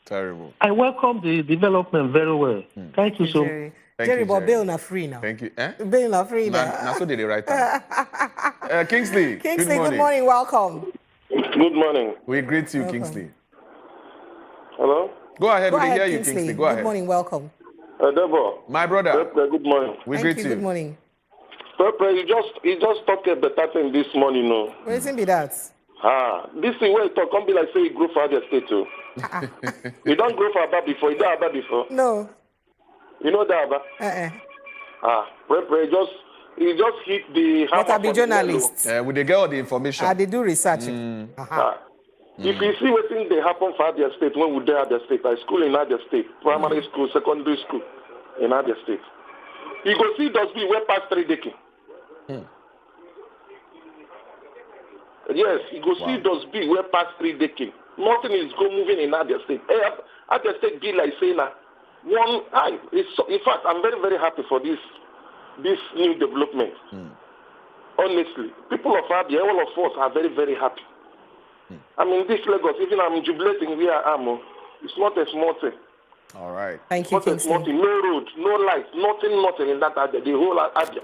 Terrible. I welcome the development very well. Thank you so much. Jerry, but bail not free now. Thank you. Bail not free now. Now so did they write time. Kingsley. Kingsley, good morning. Welcome. Good morning. We greet you, Kingsley. Hello? Go ahead. Go We ahead, hear you, Kingsley. Go ahead. Good morning. Welcome. Deborah. My brother. Good morning. We greet you. Good morning. Pepe, you just talked a better thing this morning, no? Where is it be that? This thing where you talk can't be like say you grew for Abia State too. You don't grow for Abba before. You don't Abba before. No. You know that Abba? Pepe, he just hit the. But I be journalists. Will they get all the information? They do research. If you see what things they happen for Abia State when we there Abia State, I school in Abia State, primary school, secondary school in Abia State. You go see dustbin where past 3 decades. Yes, you go see dustbin where past 3 decades. Nothing is moving in Abia State. Abia State be like saying one. In fact, I'm very very happy for this new development. Honestly, people of Abia, all of us are very very happy. I mean, this Lagos, even I'm jubilating where I am. It's not a small thing. All right. Thank you, Kingsley. No road, no lights, nothing in that Abia. The whole Abia.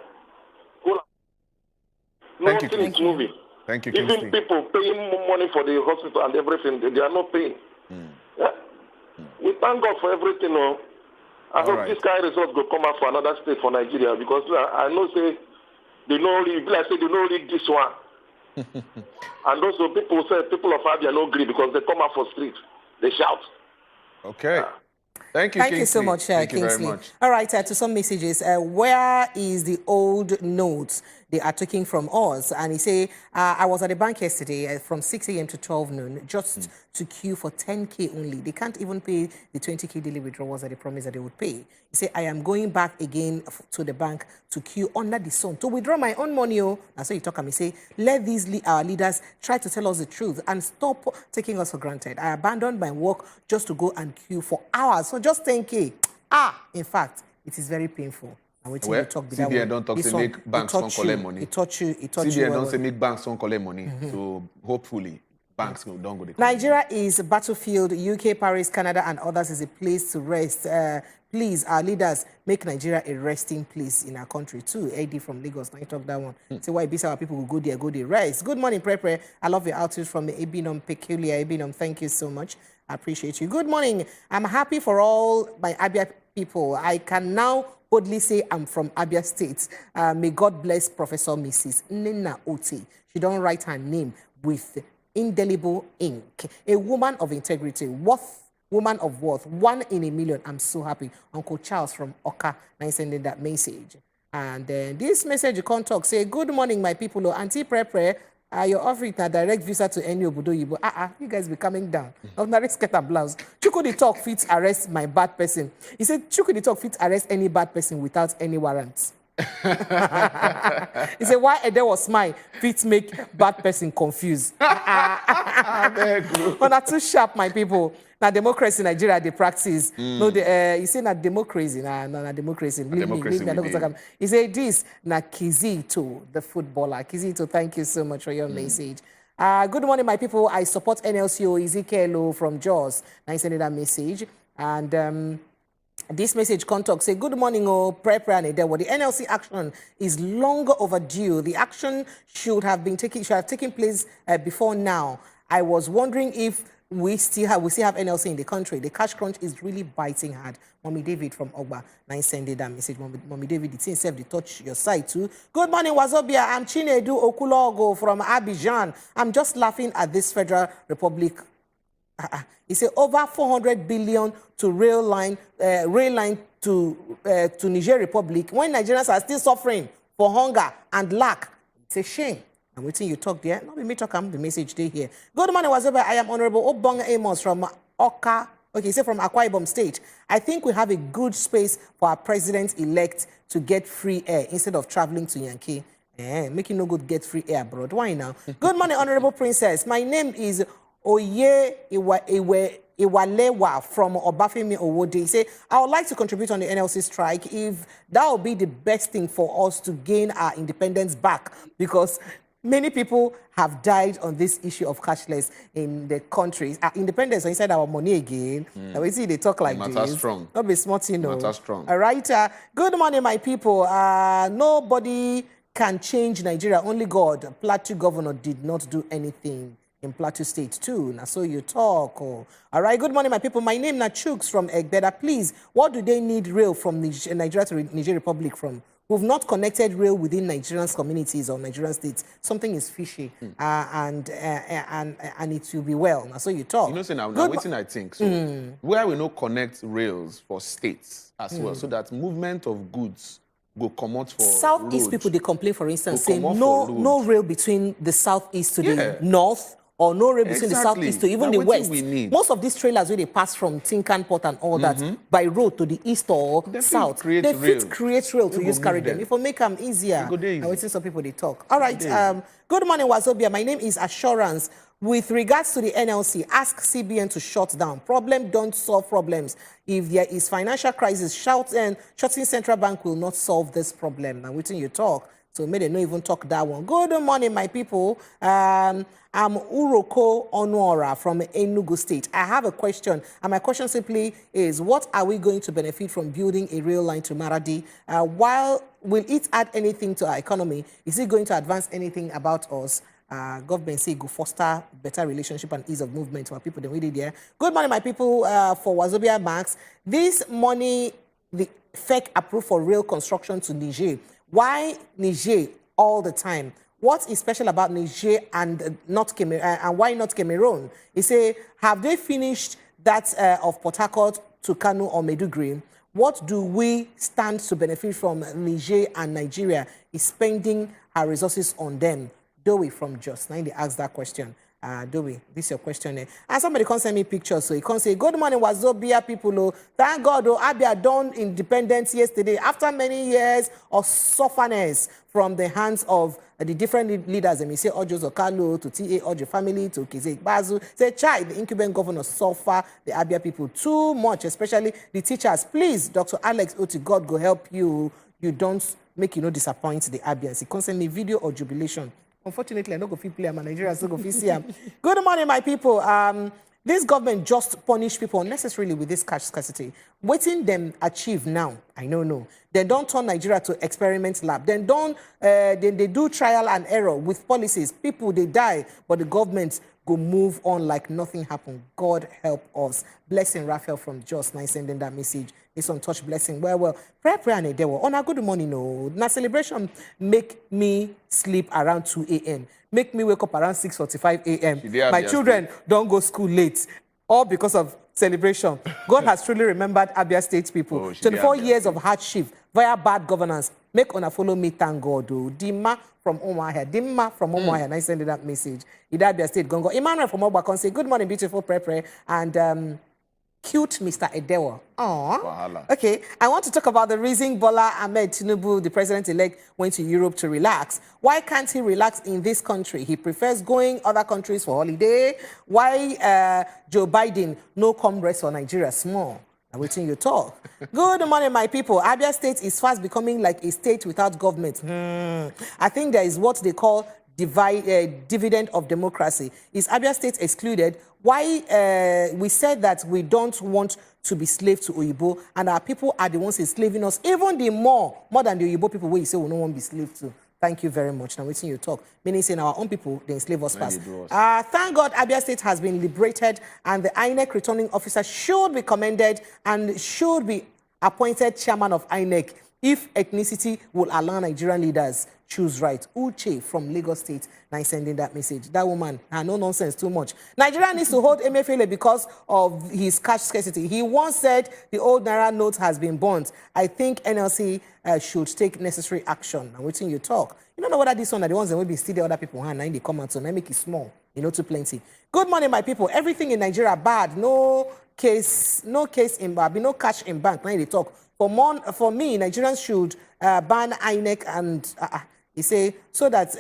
Nothing is moving. Thank you, Even people paying more money for the hospital and everything, they are not paying. Yeah? We thank God for everything. I hope this kind of result will come out for another state for Nigeria because I know say they know only this one. And also people of Abia no agree because they come out for street. They shout. Okay. Thank you, Thank you so much, Thank Kingsley. you very much. All right, to some messages. Where is the old notes they are taking from us? And he say, I was at the bank yesterday from 6 a.m. to 12 noon just to queue for 10K only. They can't even pay the 20K daily withdrawals that they promised that they would pay. He say, I am going back again to the bank to queue under the sun to withdraw my own money. And so you talk and me say, let these our leaders try to tell us the truth and stop taking us for granted. I abandoned my work just to go and queue for hours. So just 10K. In fact, it is very painful. Well, CBN don't talk to make banks don't collect money. It taught you. CBN don't say make banks don't collect money. So hopefully banks don't go. Nigeria is a battlefield. UK, Paris, Canada, and others is a place to rest. Please, our leaders, make Nigeria a resting place in our country too. AD from Lagos, now you talk that one. Say why be our people will go there, rest. Good morning, Pre. I love your outreach from the Ebinom Peculiar. Ebinom, thank you so much. I appreciate you. Good morning. I'm happy for all my Abia people. I can now boldly say I'm from Abia State. May God bless Professor Mrs. Nina Otti. She don't write her name with indelible ink. A woman of integrity, woman of worth, 1 in a million. I'm so happy. Uncle Charles from Oka, now sending that message. And then this message you can't talk. Say, good morning, my people. Auntie Pre, you're offering a direct visa to any Obodo Yibo. You guys be coming down. Ordinary skirt and blouse. Chuku the talk fit arrest my bad person. He said, Chuku the talk fit arrest any bad person without any warrants. He said, why there was smile, fit make bad person confused. Well, not too sharp, my people. Now, democracy in Nigeria, they practice. No, you say not democracy, not democracy. Leave me, I don't talk about. He said this, na Kizito, the footballer. Kizito, thank you so much for your message. Good morning, my people. I support NLCO Ezekiel from Jaws. I sent that message. And this message contact say, good morning, Prepare and Edewo. The NLC action is long overdue. The action should have taken place before now. I was wondering if we still have NLC in the country. The cash crunch is really biting hard. Mommy David from Ogba, now sending that message. Mommy David, it's himself, they touch your side too. Good morning, Wazobia. I'm Chinedu Okulogo from Abidjan. I'm just laughing at this Federal Republic. He said over 400 billion to rail line to Niger Republic when Nigerians are still suffering for hunger and lack. It's a shame. I'm waiting you talk there. Not me talk, I'm the message day here. Good morning, Wazobia. I am Honorable Obong Amos from Okey Ahiwe from Akwa Ibom State. I think we have a good space for our president-elect to get free air instead of traveling to Yankee. Making no good get free air abroad. Why now? Good morning, Honorable Princess. My name is Okey Ahiwe from Obafemi Owode. He say, I would like to contribute on the NLC strike if that would be the best thing for us to gain our independence back, because many people have died on this issue of cashless in the country. Independence inside our money again. Now we see they talk like this. Strong. Not be smart, you know. Matter strong. All right. Good morning, my people. Nobody can change Nigeria. Only God. Plateau governor did not do anything. In Plateau State too. Now so you talk. All right. Good morning, my people. My name is Chuks from Egbeda. Please, what do they need rail from Nigeria to Niger Republic from? We've not connected rail within Nigerian communities or Nigerian states. Something is fishy, and it will be well. Now so you talk. You know, say now waiting, I think. So where we no connect rails for states as well, so that movement of goods go come out for Southeast road. People, they complain, for instance, saying no rail between the Southeast to the North, or no rail between the Southeast to even the West. Most of these trailers where they pass from Tinkan Port and all that by road to the East or South, they fit create rail to use carry them. If we make them easier, I will see some people they talk. All right. Good morning, Wazobia. My name is Assurance. With regards to the NLC, ask CBN to shut down. Problem don't solve problems. If there is financial crisis, shutting central bank will not solve this problem. Now, waiting you talk. So maybe they don't even talk that one. Good morning, my people. I'm Uroko Onwara from Enugu State. I have a question, and my question simply is, what are we going to benefit from building a rail line to Maradi? Will it add anything to our economy? Is it going to advance anything about us? Government say go foster better relationship and ease of movement for people. Then we did there. Good morning, my people. For wazobiamax, this money the FEC approved for rail construction to Niger. Why Niger all the time? What is special about Niger and not Cameroon? And why not Cameroon? He say, have they finished that of Port Harcourt to Kano or Maiduguri? What do we stand to benefit from Niger and Nigeria is spending our resources on them? Dowie from Just. Now they ask that question. Dowie, this is your question. And somebody can send me pictures, so you can say, good morning, Wazobia people. Thank God, Abia done independence yesterday after many years of sufferness from the hands of the different leaders. And we say Ojo Zokalo, to TA Ojo family, to Kizek Bazu. Say, child, the incumbent governor suffer the Abia people too much, especially the teachers. Please, Dr. Alex Otti, God go help you. You don't make disappoint the Abians. He can send me video or jubilation. Unfortunately, I don't go fit play. I'm a Nigerian, so go fit see him. Good morning, my people. This government just punish people unnecessarily with this cash scarcity. Waiting them achieve now, I don't know. They don't turn Nigeria to experiment lab. Then they do trial and error with policies. People, they die, but the government go move on like nothing happened. God help us. Blessing Raphael from Just, nice sending that message. It's on touch blessing. Well. Prayer and Edewo. On a good morning, no. Now celebration make me sleep around 2 a.m. Make me wake up around 6:45 a.m. My children don't go school late. All because of celebration. God has truly remembered Abia State people. 24 years of hardship via bad governance. Make una follow me, thank God. Dimma from Omaha. Nice sending that message. Abia State Gongo. Emmanuel from Obakon say, good morning, beautiful prayer. And Cute Mr. Edewo. Aww. Okay, I want to talk about the reason Bola Ahmed Tinubu, the president-elect, went to Europe to relax. Why can't he relax in this country? He prefers going other countries for holiday. Why Joe Biden no come rest for Nigeria small? I'm waiting you talk. Good morning, my people. Abia State is fast becoming like a state without government. I think there is what they call dividend of democracy. Is Abia State excluded? Why we said that we don't want to be slave to Oyibo, and our people are the ones enslaving us, even the more than the Oyibo people where you say we don't want to be slave to. Thank you very much. Now waiting you talk. Meaning saying our own people, they enslave us fast. Thank God Abia State has been liberated, and the INEC returning officer should be commended and should be appointed chairman of INEC if ethnicity will allow Nigerian leaders choose right. Uche from Lagos State now sending that message. That woman, no nonsense too much. Nigeria needs to hold Emefiele because of his cash scarcity. He once said the old Naira note has been burnt. I think NLC should take necessary action. I'm waiting you talk. You don't know whether this one are the ones that will be steal the other people hand. Now in the comments, so now make it small. You know, too plenty. Good morning, my people. Everything in Nigeria bad. No case in bank, no cash in bank. Now they talk. For me, Nigerians should ban INEC and he say so that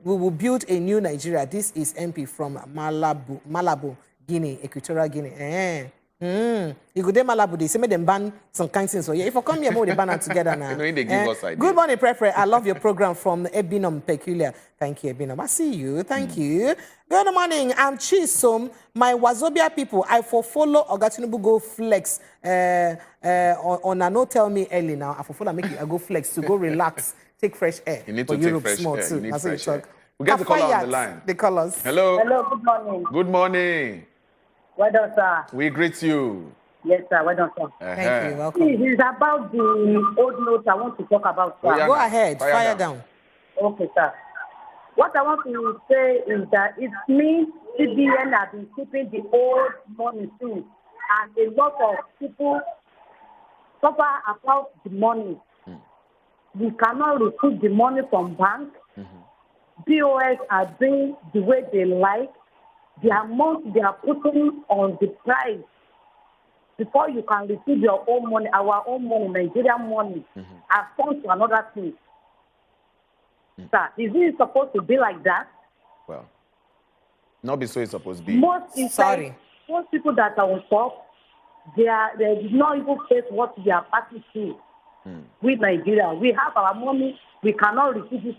we will build a new Nigeria. This is MP from Malabo, Guinea, Equatorial Guinea. You go there Malabo, they say make them ban some kind of things. So yeah, if I come here, more they ban them together now. They give us ideas. Good morning, Prepre. I love your program from Ebinom Peculiar. Thank you, Ebinom. I see you. Thank you. Good morning. I'm Chisom. My Wazobia people, I follow Oga Tinubu go flex on a no tell me early now. I follow make it I go flex to go relax. Take fresh air. You need to take fresh air. You need fresh air. We get the caller on the line. The callers. Hello. Hello, good morning. Good morning. Well done, sir. We greet you. Yes, sir. Well done, sir. Thank you. Welcome. It is about the old notes I want to talk about, sir. Go ahead. Fire down. Okay, sir. What I want to say is that it means CBN has been keeping the old money too, and a lot of people suffer about the money. We cannot receive the money from banks. BOS are doing the way they like. The amount they are putting on the price before you can receive your own money, our own money, Nigerian money, are turned to another thing. Sir, is it supposed to be like that? Well, not be so it's supposed to be. Most people that are on top, they do not even face what they are passing through. With Nigeria, we have our money, we cannot receive it.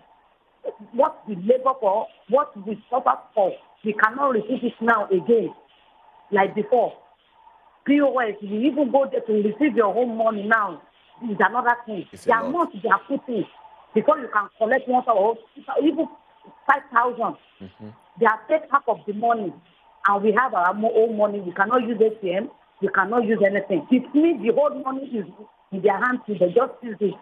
What we labor for, what we suffer for, we cannot receive it now again, like before. POS, you even go there to receive your own money now, is another thing. The amount they are putting, before you can collect 1,000 even 5,000, they are take half of the money, and we have our own money. We cannot use ATM, we cannot use anything. It means the whole money is in their hands, they just use it.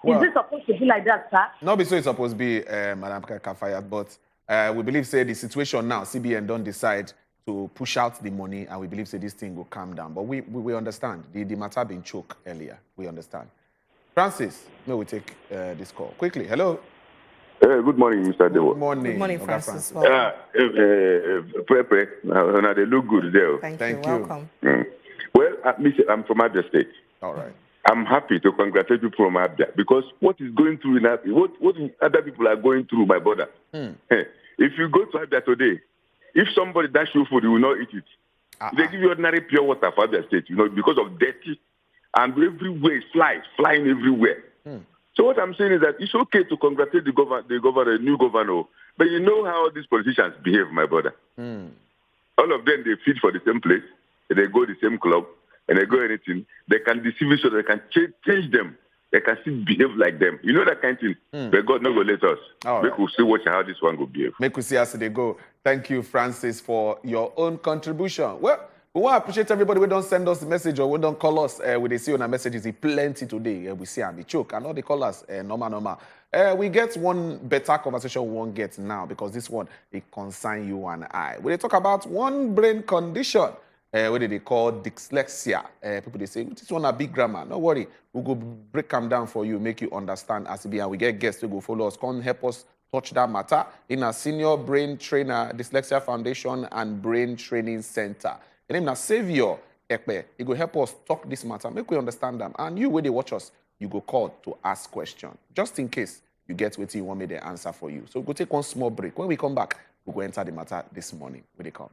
Well, is it supposed to be like that, sir? Not be so it's supposed to be, Madam Kafayat, but we believe, say, the situation now, CBN don't decide to push out the money, and we believe, say, this thing will calm down. But we understand. The matter been choked earlier. We understand. Francis, may we take this call. Quickly, hello. Good morning, Mr. Dewo. Good morning, Francis. Now they look good there. Thank you. Welcome. Well, I'm from Abia State. All right. I'm happy to congratulate you from Abia because what is going through in Abia, what other people are going through, my brother. If you go to Abia today, if somebody dash you food, you will not eat it. They give you ordinary pure water for Abia State, because of dirty. And everywhere is flying everywhere. So what I'm saying is that it's okay to congratulate the new governor, but you know how these politicians behave, my brother. All of them, they feed for the same place, they go the same club, and they go anything. They can deceive each other, they can change them. They can still behave like them. You know that kind of thing. But God not going to let us. Make we see watch how this one will behave. Make we see as they go. Thank you, Francis, for your own contribution. Well, we want to appreciate everybody who don't send us the message or who don't call us. We they see on our messages plenty today. We see and the choke. And all they call us normal. We get one better conversation we won't get now because this one, it concern you and I. We talk about one brain condition. What they call dyslexia. People they say, this one a big grammar. No worry. We'll go break them down for you, make you understand as it be. And we get guests to go follow us. Come help us touch that matter in a senior brain trainer, Dyslexia Foundation and Brain Training Center. The name na Savior Ekpe. He go help us talk this matter, make we understand them. And you, where they watch us, you go call to ask questions, just in case you get what you want me to answer for you. So we'll go take one small break. When we come back, we'll go enter the matter this morning. Where they come.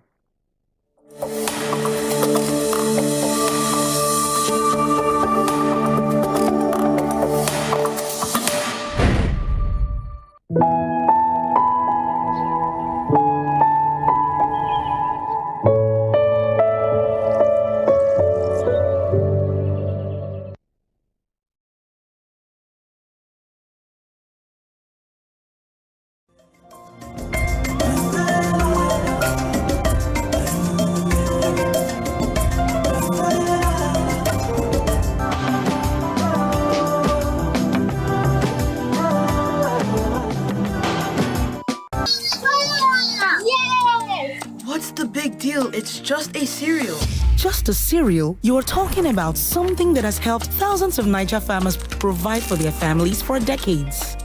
What's the big deal? It's just a cereal. Just a cereal? You're talking about something that has helped thousands of Niger farmers provide for their families for decades.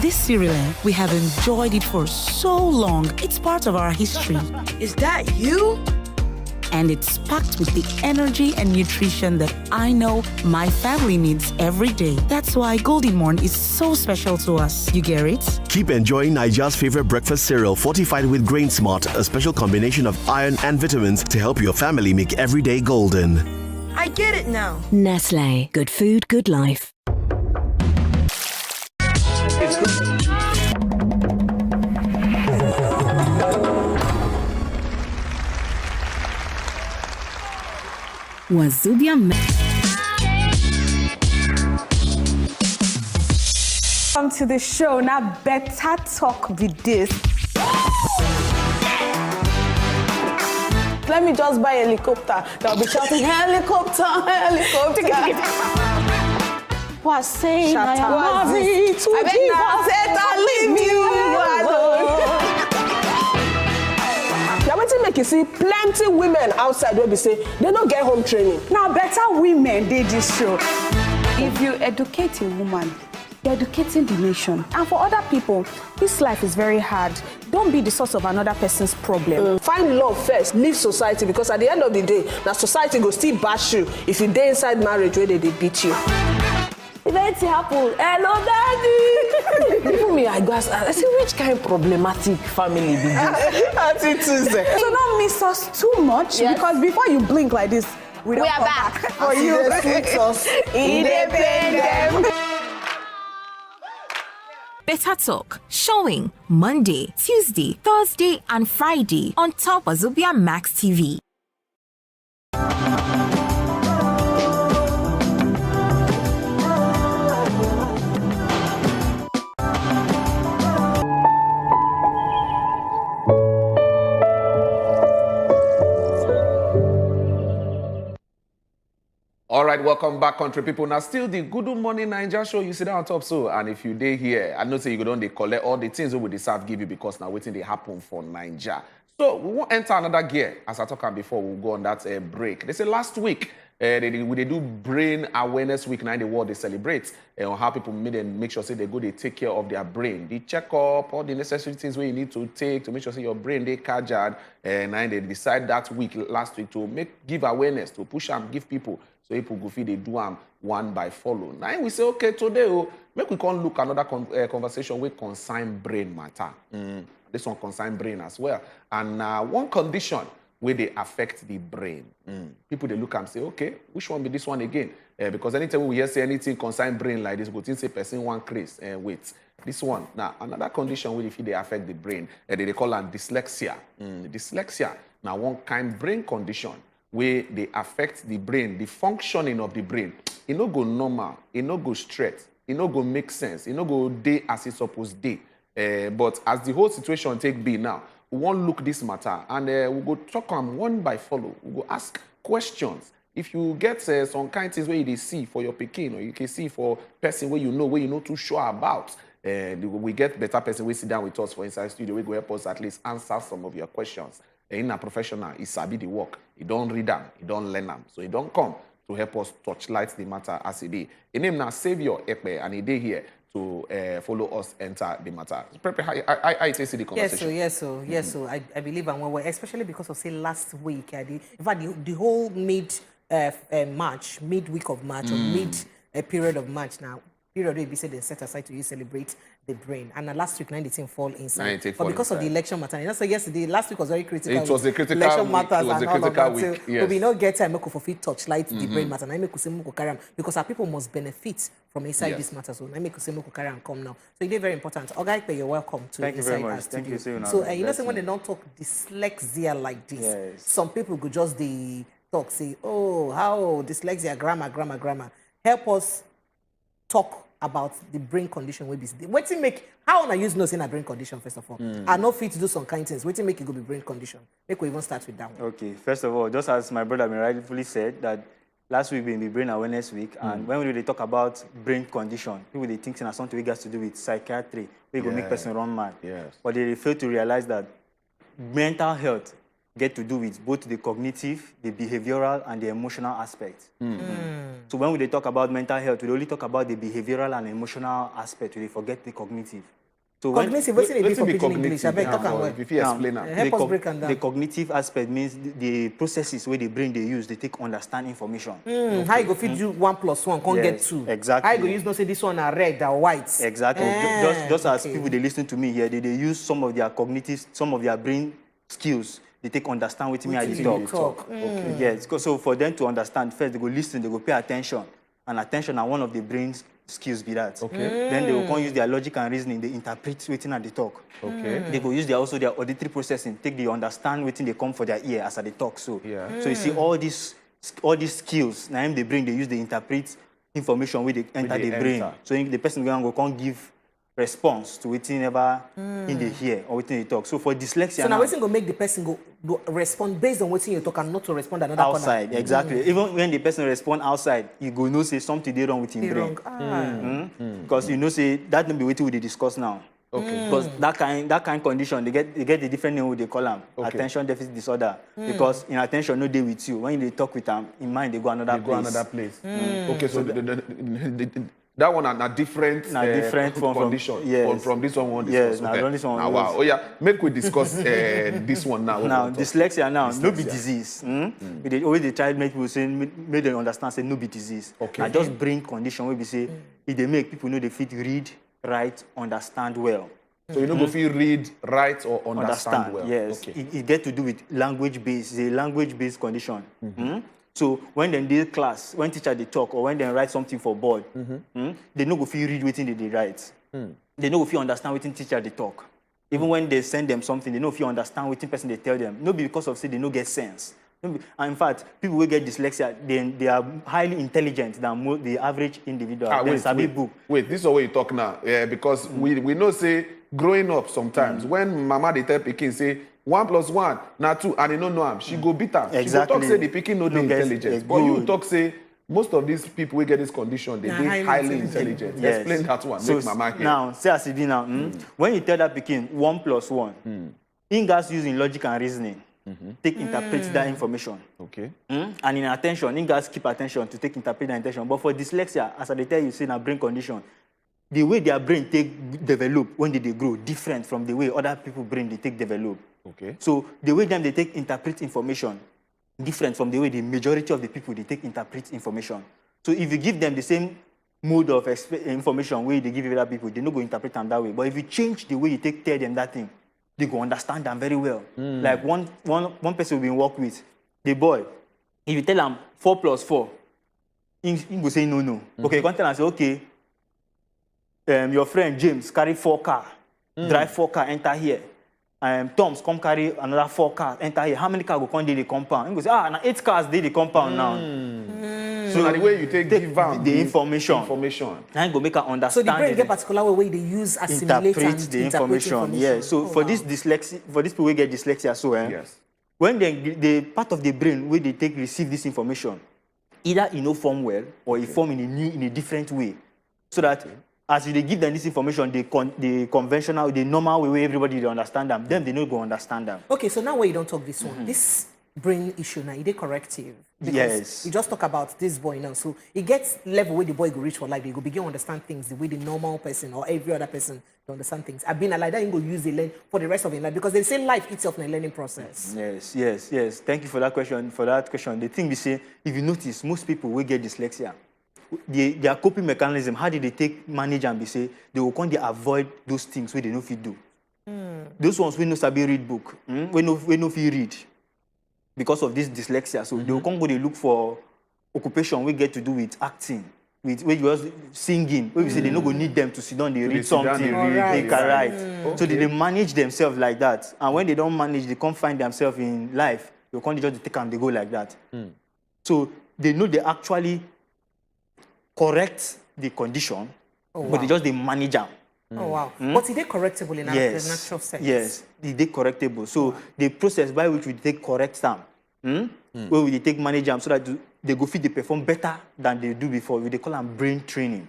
This cereal, we have enjoyed it for so long. It's part of our history. Is that you? And it's packed with the energy and nutrition that I know my family needs every day. That's why Golden Morn is so special to us. You get it? Keep enjoying Nigeria's favorite breakfast cereal fortified with Grain Smart, a special combination of iron and vitamins to help your family make every day golden. I get it now. Nestle. Good food, good life. Wazobiamax. Welcome to the show. Now, better talk with this. Let me just buy a helicopter. They'll be shouting, helicopter, helicopter. Was saying I am married to Jesus. Leave me alone. Wetin make you see plenty women outside wey be say they no get home training. Now better women dey this show. If you educate a woman, you're educating the nation. And for other people, this life is very hard. Don't be the source of another person's problem. Find love first, leave society, because at the end of the day, now society go still bash you if you dey inside marriage where they beat you. If anything happen, hello daddy. Even me, I say which kind of problematic family be this? So don't miss us too much, because before you blink like this, we are back for you. Independent. Better Talk, showing Monday, Tuesday, Thursday, and Friday on top wazobiamax TV. All right, welcome back, country people. Now, still the Good Morning Niger show. You sit down on top, so, and if you dey here, I know say you go down, they collect all the things that we deserve give you because now waiting they happen for Niger. So we won't enter another gear. As I talked about before, we'll go on that break. They say last week, they do brain awareness week. Now in the world they celebrate on how people make sure say they go, they take care of their brain. They check up all the necessary things where you need to take to make sure say your brain they carjad. And they decide that week last week to give awareness, to push and give people. So people go feed they do them one by follow. Now we say, okay, today, make we can look another conversation with concern brain matter. This one concern brain as well. And one condition where they affect the brain. People, they look and say, okay, which one be this one again? Because anytime we hear say anything concern brain like this, we think say person one craze. Wait, this one. Now, another condition where if they affect the brain, they call it dyslexia. Dyslexia, now one kind brain condition where they affect the brain, the functioning of the brain. It no go normal, it no go straight, it no go make sense, it no go day as it's supposed day. But as the whole situation take be now, we won't look this matter and we'll go talk on one by follow. We'll go ask questions. If you get some kind of things where you see for your Pekin or you can see for person where you know too sure about, we get better person we sit down with us for inside studio. We go help us at least answer some of your questions. In a professional, he sabi the work. He don't read them, he don't learn them. So he don't come to help us touch light the matter as he did. His name now Savior Ekpe, and he did here to follow us enter the matter. Pepe, how you see the conversation? Yes, so I believe I'm well, especially because of say last week, in fact the whole March, midweek of March or mid period of March now. Period where we said they set aside to celebrate the brain. And last week, 19 fall inside. But because of the election matter, you know, so yesterday, last week was very critical. It was a critical election week. matters It was and a all critical of that. week. So Yes. we not get time to fit touchlight the brain matter. Now make carry am because our people must benefit from inside this matter. So now make carry am come now. So it is very important. Ogai, you're welcome to Thank inside you very our much. studio. Thank you So you know, say when they don't talk dyslexia like this, some people could just talk say, oh, how dyslexia, grammar. Help us talk about the brain condition wey be wetin make how una use know say na brain condition first of all. I no fit to do some kind things. Wetin make it go be brain condition? Make we even start with that one. Okay, first of all, just as my brother rightfully said that last week being the Brain Awareness Week, and when we talk about brain condition, people they think it's something we got to do with psychiatry, we go make person run mad. Yes. But they fail to realize that mental health get to do with both the cognitive, the behavioral, and the emotional aspect. So when we talk about mental health, we only talk about the behavioral and emotional aspect. We forget the cognitive. So cognitive, what's it for pidgin English? I beg talk am well. If you explain that. Help us break them down. The cognitive aspect means the processes where the brain they use, they take understand information. How you go fit do 1 + 1, can't get 2. Exactly. How you go use no say this one are red or white. Exactly. Just as people they listen to me here, they use some of their cognitive, some of their brain skills. They take understand what me I talk. Okay. Yes. So for them to understand, first they go listen, they go pay attention, and attention are one of the brain's skills. Be that. Okay. Then they will come use their logic and reasoning. They interpret what they talk. Okay. They go use also their auditory processing. Take the understand what they come for their ear as they talk. So so you see all these skills. Now the brain they use they interpret information where they enter the brain. So the person go can't give response to waiting never in the hear or waiting they talk. So for dyslexia, so now waiting go make the person go respond based on what you talk and not to respond another outside corner. Exactly. Even when the person respond outside, you go know say something they wrong with him brain. Because you know say that don't be waiting we discuss now. Okay. Because that kind condition they get the different name what they call them. Okay. Attention deficit disorder. Because in attention no day with you. When they talk with them, in mind they go another place. Okay, so that one are different from condition. Yes. From this one discuss. Yes, okay. This one. Wow. Oh yeah, make we discuss this one now. Now dyslexia now, no be disease. They always try to make people say, make them understand say no be disease. Okay. I just brain condition where we say if they make people know they fit read, write, understand well. So you know if you read, write, or understand well. Yes. Okay. It get to do with language-based. It's a language-based condition. So when they do class, when teacher they talk or when they write something for board, they know if you read within they write. They know if you understand within teacher they talk. Even when they send them something, they know if you understand within person they tell them. Not because of say they no get sense. And in fact, people who get dyslexia, they are highly intelligent than the average individual. Wait, this is what you talk now. Yeah, because we know say growing up sometimes when mama they tell pikin say 1 + 1 na 2 and they don't know him, she go beat her. Exactly. She go talk say the pikin no dey intelligent. But you talk say most of these people who get this condition, they are highly intelligent. Yes. Explain that one. So make mama hear. Now, say as it be now, when you tell that pikin 1 + 1, in gas using logic and reasoning, take interpret that information. Okay. And in attention, in gas keep attention to take interpret that attention. But for dyslexia, as I tell you, say na brain condition, the way their brain take develop when they grow different from the way other people brain they take develop. Okay. So the way them they take interpret information different from the way the majority of the people they take interpret information. So if you give them the same mode of information way they give other people, they not go interpret them that way. But if you change the way you tell them that thing, they go understand them very well. Like one person we've been work with, the boy, if you tell him 4 + 4, he go say no. Okay, you can tell him say okay. Your friend James carry 4 car, drive 4 car, enter here. Tom's come carry another 4 cars, enter here. How many cars go come in the compound? He goes, now 8 cars in the compound now. So the way you take give the information. Now go make her understand. So the brain get particular way they use assimilate and the information. Yeah. So for this dyslexia, for these people who get dyslexia, yes. When the part of the brain where they take receive this information, either it form well or it form in a different way, so that. As they give them this information, the conventional, the normal way everybody they understand them, them they not go understand them. Okay, so now where you don't talk this one, this brain issue now, is it corrective? Because Yes. you just talk about this boy now. So it gets level where the boy go reach for life. They go begin to understand things the way the normal person or every other person to understand things. I've been like that, you go use the learn for the rest of your life because they say life itself in a learning process. Yes. Thank you for that question. The thing we say, if you notice, most people will get dyslexia. Their coping mechanism, how did they take manage and be say they will come to avoid those things where they know if you do. Those ones we no sabi read book, we no fit read because of this dyslexia. So they will come go they look for occupation we get to do with acting, with where you was singing. Where we say they no go need them to sit down, they read something, they can write. So they manage themselves like that. And when they don't manage, they can't find themselves in life. They can't just take and they go like that. So they know they actually correct the condition, but they manage them. Oh, wow. But is it correctable in our natural sense? Yes, it is correctable. So the process by which we take correct them, where we take manage them so that they go fit they perform better than they do before. They call them brain training.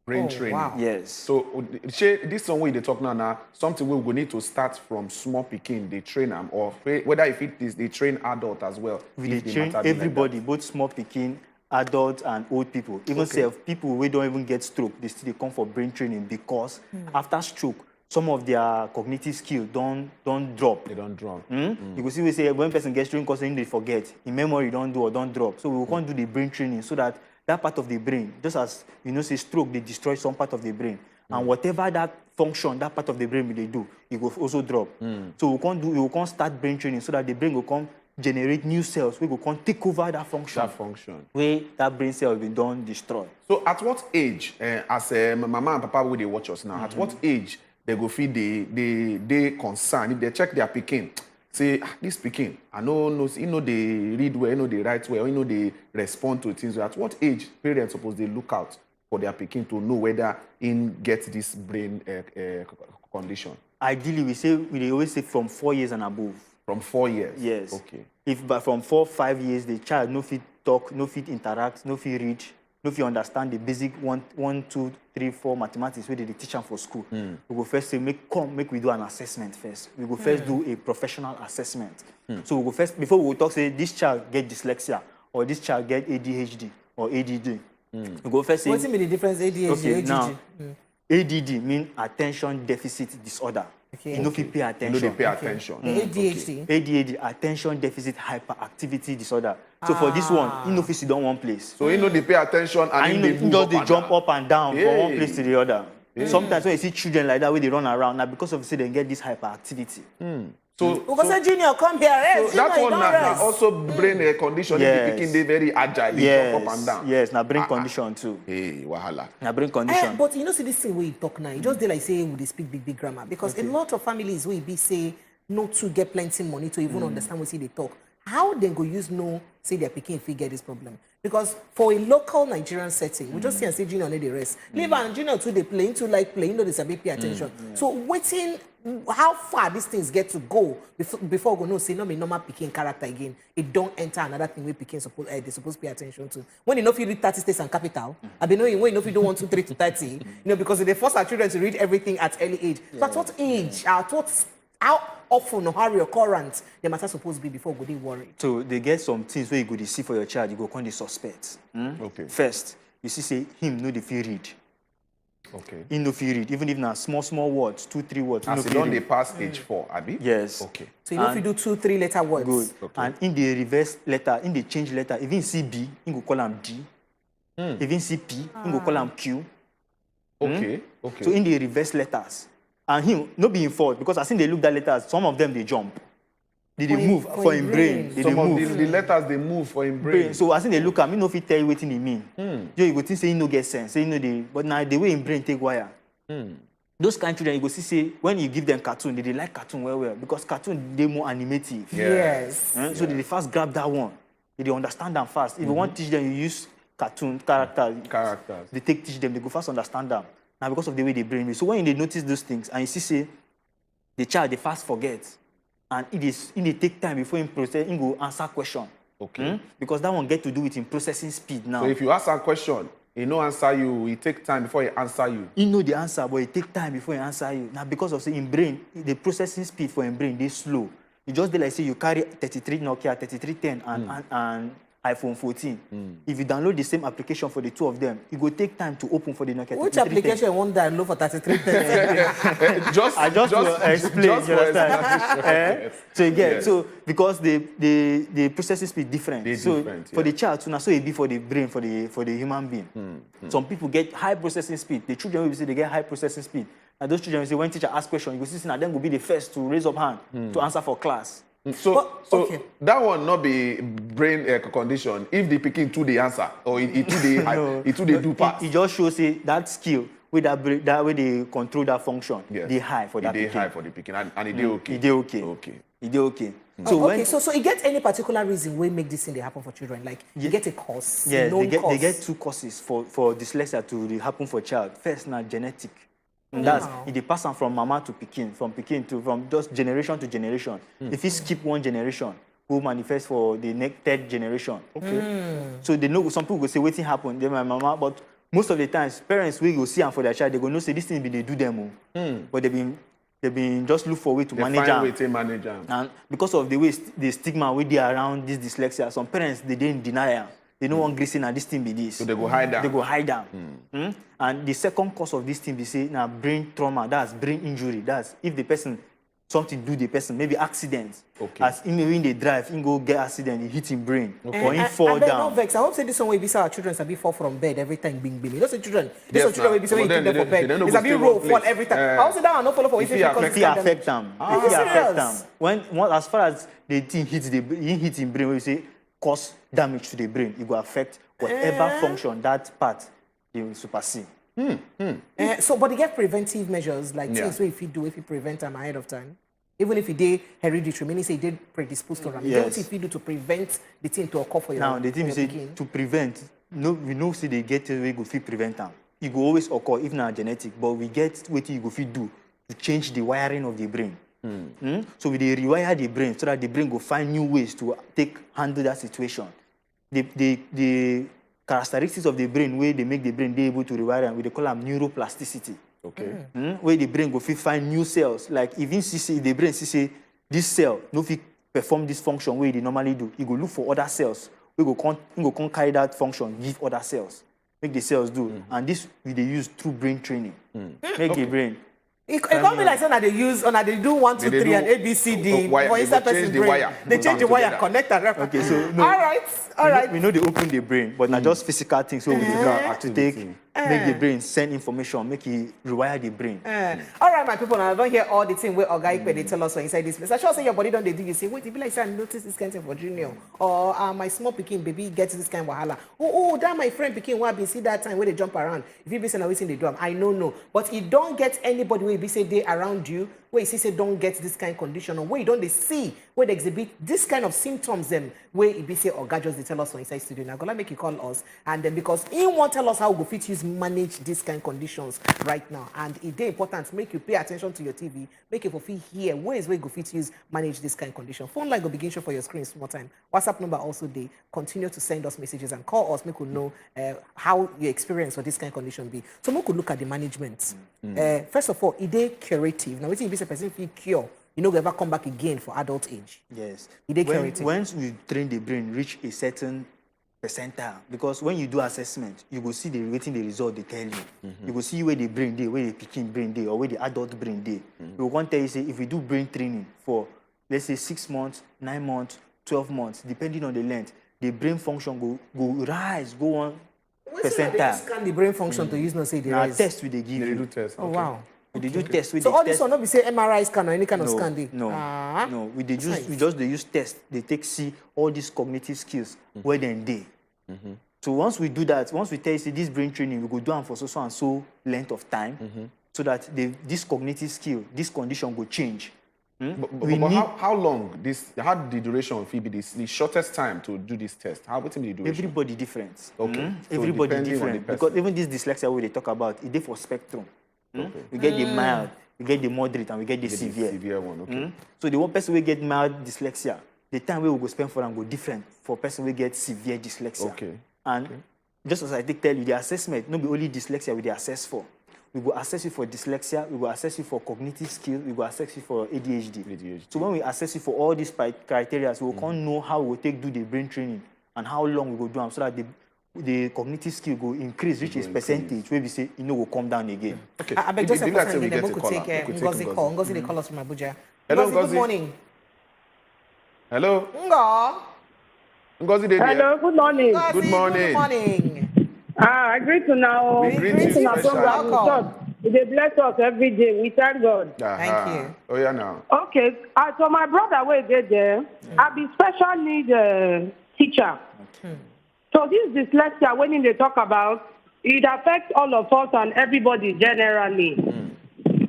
Brain training. Wow. Yes. So this one way they talk now, something we will need to start from small picking, they train them, or whether if it is they train adult as well. We train everybody, both small picking, adults and old people. Even people who don't even get stroke, they still come for brain training because after stroke, some of their cognitive skills don't drop. They don't drop. You can see we say when person gets stroke, because they forget. In memory, don't do or don't drop. So we can't do the brain training so that part of the brain, just as say stroke, they destroy some part of the brain. And whatever that function, that part of the brain they do, it will also drop. So we can't start brain training so that the brain will come generate new cells. We will take over that function. Where that brain cell will be done destroy. So at what age, as mama and papa will they watch us now? At what age they go feed they concern if they check their pikin? Say this pikin, I know they read well, they write well, they respond to things. At what age parents suppose they look out for their pikin to know whether in get this brain condition? Ideally, we always say from 4 years and above. From 4 years? Yes. Okay. But from 4-5 years, the child no fit talk, no fit interact, no fit read, no fit understand the basic 1, 2, 3, 4 mathematics where they teach them for school. We go first say, make we do an assessment first. We go first do a professional assessment. So we go first, before we talk, say this child get dyslexia, or this child get ADHD, or ADD. We go first say... What's the difference, ADHD, okay, ADD? now, ADD means attention deficit disorder. Okay. You know if you pay attention. You know they pay attention. ADHD. ADHD, attention deficit hyperactivity disorder. So for this one, you know if you sit down one place. So you know they pay attention and they jump up and down from one place to the other. Sometimes when you see children like that, where they run around, now because of say they get this hyperactivity. So Junior, come here. Rest. So that one now also brain condition. Yes. The picking they very agile. They jump up and down. Yes, now brain condition too. Hey, wahala. Now brain condition. But you know, see this thing where you talk now. You just like say they speak big grammar because a lot of families will be say not to get plenty money to even understand what they talk. How they go use no say their picking if we get this problem? Because for a local Nigerian setting, we just see and say Junior need the rest. Leave and Junior too they play into like playing, they sabi pay attention. So waiting. How far these things get to go before we go no say no me normal picking character again. It don't enter another thing we picking they supposed to pay attention to. When you know if you read 30 states and capital, I be knowing when you know if you don't want 3 to 30, because they force our children to read everything at early age. So at what age? How often or how recurrent the matter supposed to be before we get worried? So they get some things where you go to see for your child, you go call the suspect. Okay. First, you see say him no the feel read. Okay. He no fit read, even if na small words, 2-3 words. As he don't they pass age 4, Abi? Yes. Okay. So you know if you do 2-3 letter words. Good. Okay. And in the reverse letter, in the change letter, if he see B, he go call him D. If he see P, he go call him Q. Okay. Okay. So in the reverse letters, and him no be in fault because as in they look that letters, some of them they jump. They move for him brain. Some of the letters they move for him brain. So as in they look at me, no fit tell you what he mean. You go think say he no get sense, say he no dey. But now the way him brain take wire. Those kind of children you go see say when you give them cartoon, they like cartoon well because cartoon they more animative. Yes. So they fast grab that one. They understand them fast. If you want to teach them, you use cartoon characters. They teach them, they go fast understand them. Now because of the way they brain. So when they notice those things and you see say the child they fast forget. And it take time before him process, he go answer question. Okay. Because that one get to do with him processing speed now. So if you ask a question, he no answer you, he take time before he answer you. He know the answer, but it take time before he answer you. Now because of say in brain, the processing speed for him brain, they slow. You just dey like say you carry 33 Nokia, 3310 and iPhone 14. If you download the same application for the two of them, it will take time to open for the Nokia. Which application won't download for 3310? I just explain. Just you understand? yes. So you get Yes. so because the processing speed different. Different, for the child, so now so it be for the brain for the human being. Some people get high processing speed. The children will say they get high processing speed. And those children will say when teacher asks question, you will see now them will be the first to raise up hand to answer for class. So that one not be brain condition. If the pikin too the answer or it too they do pass. It just shows that skill with that way they control that function. Yes. They high for that. They pikin. high for the pikin and it dey okay. It dey okay. Okay. It dey okay. So it get any particular reason why make this thing they happen for children? Like you get a cause. Yes, they get two causes for dyslexia to happen for child. First, now genetic. And that's it pass on from mama to pikin, from just generation to generation. If you skip one generation, who manifest for the next third generation. Okay. So they know some people go say waiting happen, then my mama, but most of the times parents will go see them for their child, they go know say this thing be they do them. But they've been just look for way to manage them. And because of the way the stigma we dey around this dyslexia, some parents they didn't deny them. They don't want Gracie and this thing be this. So they go hide down. They go hide down. And the second cause of this thing be say now brain trauma, that's brain injury. That's if the person something do the person, maybe accident. Okay. As when they drive, he go get accident, he hit him brain. Okay. Or he fall down. No vex. I hope say this one way be say our children sabi fall from bed every time being baby. You know say children. This one children will be say when you keep them for bed. It's a big roll fall every time. I hope say that one not follow for if it affect them. If it affect them. When as far as the thing hits him brain, we say cause damage to the brain, it will affect whatever function that part they will supersede. So, but they get preventive measures like things if you do, if you prevent them ahead of time, even if you did hereditary, meaning say you did predisposed to them. Yes. What if you do to prevent the thing to occur for you? Now the thing is to prevent. No, we know say they get we go fit prevent them. It will always occur if not genetic, but we get what you go fit do to change the wiring of the brain. So we rewire the brain so that the brain will find new ways to handle that situation. The characteristics of the brain where they make the brain be able to rewire and we call them neuroplasticity. Okay. Where the brain will find new cells. Like even if the brain see this cell no fit perform this function where they normally do, it go look for other cells. We go carry that function, give other cells, make the cells do. And this we use through brain training. Make the brain. It can't be like something that they use, or they do 1, 2, 3, and A, B, C, D. For inside person's brain. They change the wire, connect and reference. Okay, so no, all right. We know they open the brain, but not just physical things. So we have to make the brain send information, make it rewire the brain. All right, my people, now I don't hear all the things where Okey Ahiwe they tell us inside this place. I sure say your body don't they do. You say, wait, if you like say I notice this kind of thing for junior, or my small pikin baby gets this kind of wahala. Oh, that my friend pikin who been see that time where they jump around. If you be saying everything they do, I know. But you don't get anybody where you be say they around you where you see say don't get this kind of condition, or where you don't they see where they exhibit this kind of symptoms them where you be say Oga just they tell us on inside studio. Now gonna make you call us, and then because he won't tell us how we fit use manage these kind of conditions right now, and it's important make you pay attention to your TV, make you fit hear ways where you fit use manage this kind of condition. Phone line will begin show for your screen small time. WhatsApp number also they continue to send us messages and call us. Make you know how your experience for this kind of condition be. So we could look at the management. First of all, it is curative. Now, if a person feel cure, you know, ever come back again for adult age. Yes. It is curative. Once we train the brain reach a certain percentile, because when you do assessment, you will see the result they tell you. You will see where the brain day, where the Peking brain day, or where the adult brain day. We want to tell you say if we do brain training for let's say 6 months, 9 months, 12 months, depending on the length, the brain function go rise, go on percentile. They scan the brain function to use no say the rise. Test we they give you. Do test. Oh wow. We do test. So all this one not be say MRI scan or any kind of scan. No. We just use test. They see all these cognitive skills where then they. So once we do that, once we tell you this brain training, we go do them for so and so length of time, so that this cognitive skill, this condition will change. But how long how the duration fee be the shortest time to do this test? How what the duration? Everybody different. Okay. So everybody different. Because even this dyslexia we they talk about, it is for spectrum. We get the mild, we get the moderate, and we get the severe. Severe one, okay. So the one person will get mild dyslexia, the time we will go spend for them go different for person will get severe dyslexia. Okay. And just as I tell you, the assessment, not be only dyslexia we they assess for. we will assess you for dyslexia, we will assess you for cognitive skill, we will assess you for ADHD. So when we assess you for all these criteria, we will know how we will take do the brain training and how long we will do them so that the cognitive skill will increase, which is percentage, where we say, will come down again. Okay. I beg just a person we could take Ngozi call. Ngozi, they call us from Abuja. Hello, Ngozi, good morning. Hello. Ngozi, hello, good morning. Ngozi, good morning. Good morning. I greet you now. We greet you, program. They bless us every day. We thank God. Thank you. Oh, yeah, now. Okay. So my brother, where they there, I be special need teacher. So this dyslexia, when they talk about, it affects all of us and everybody generally.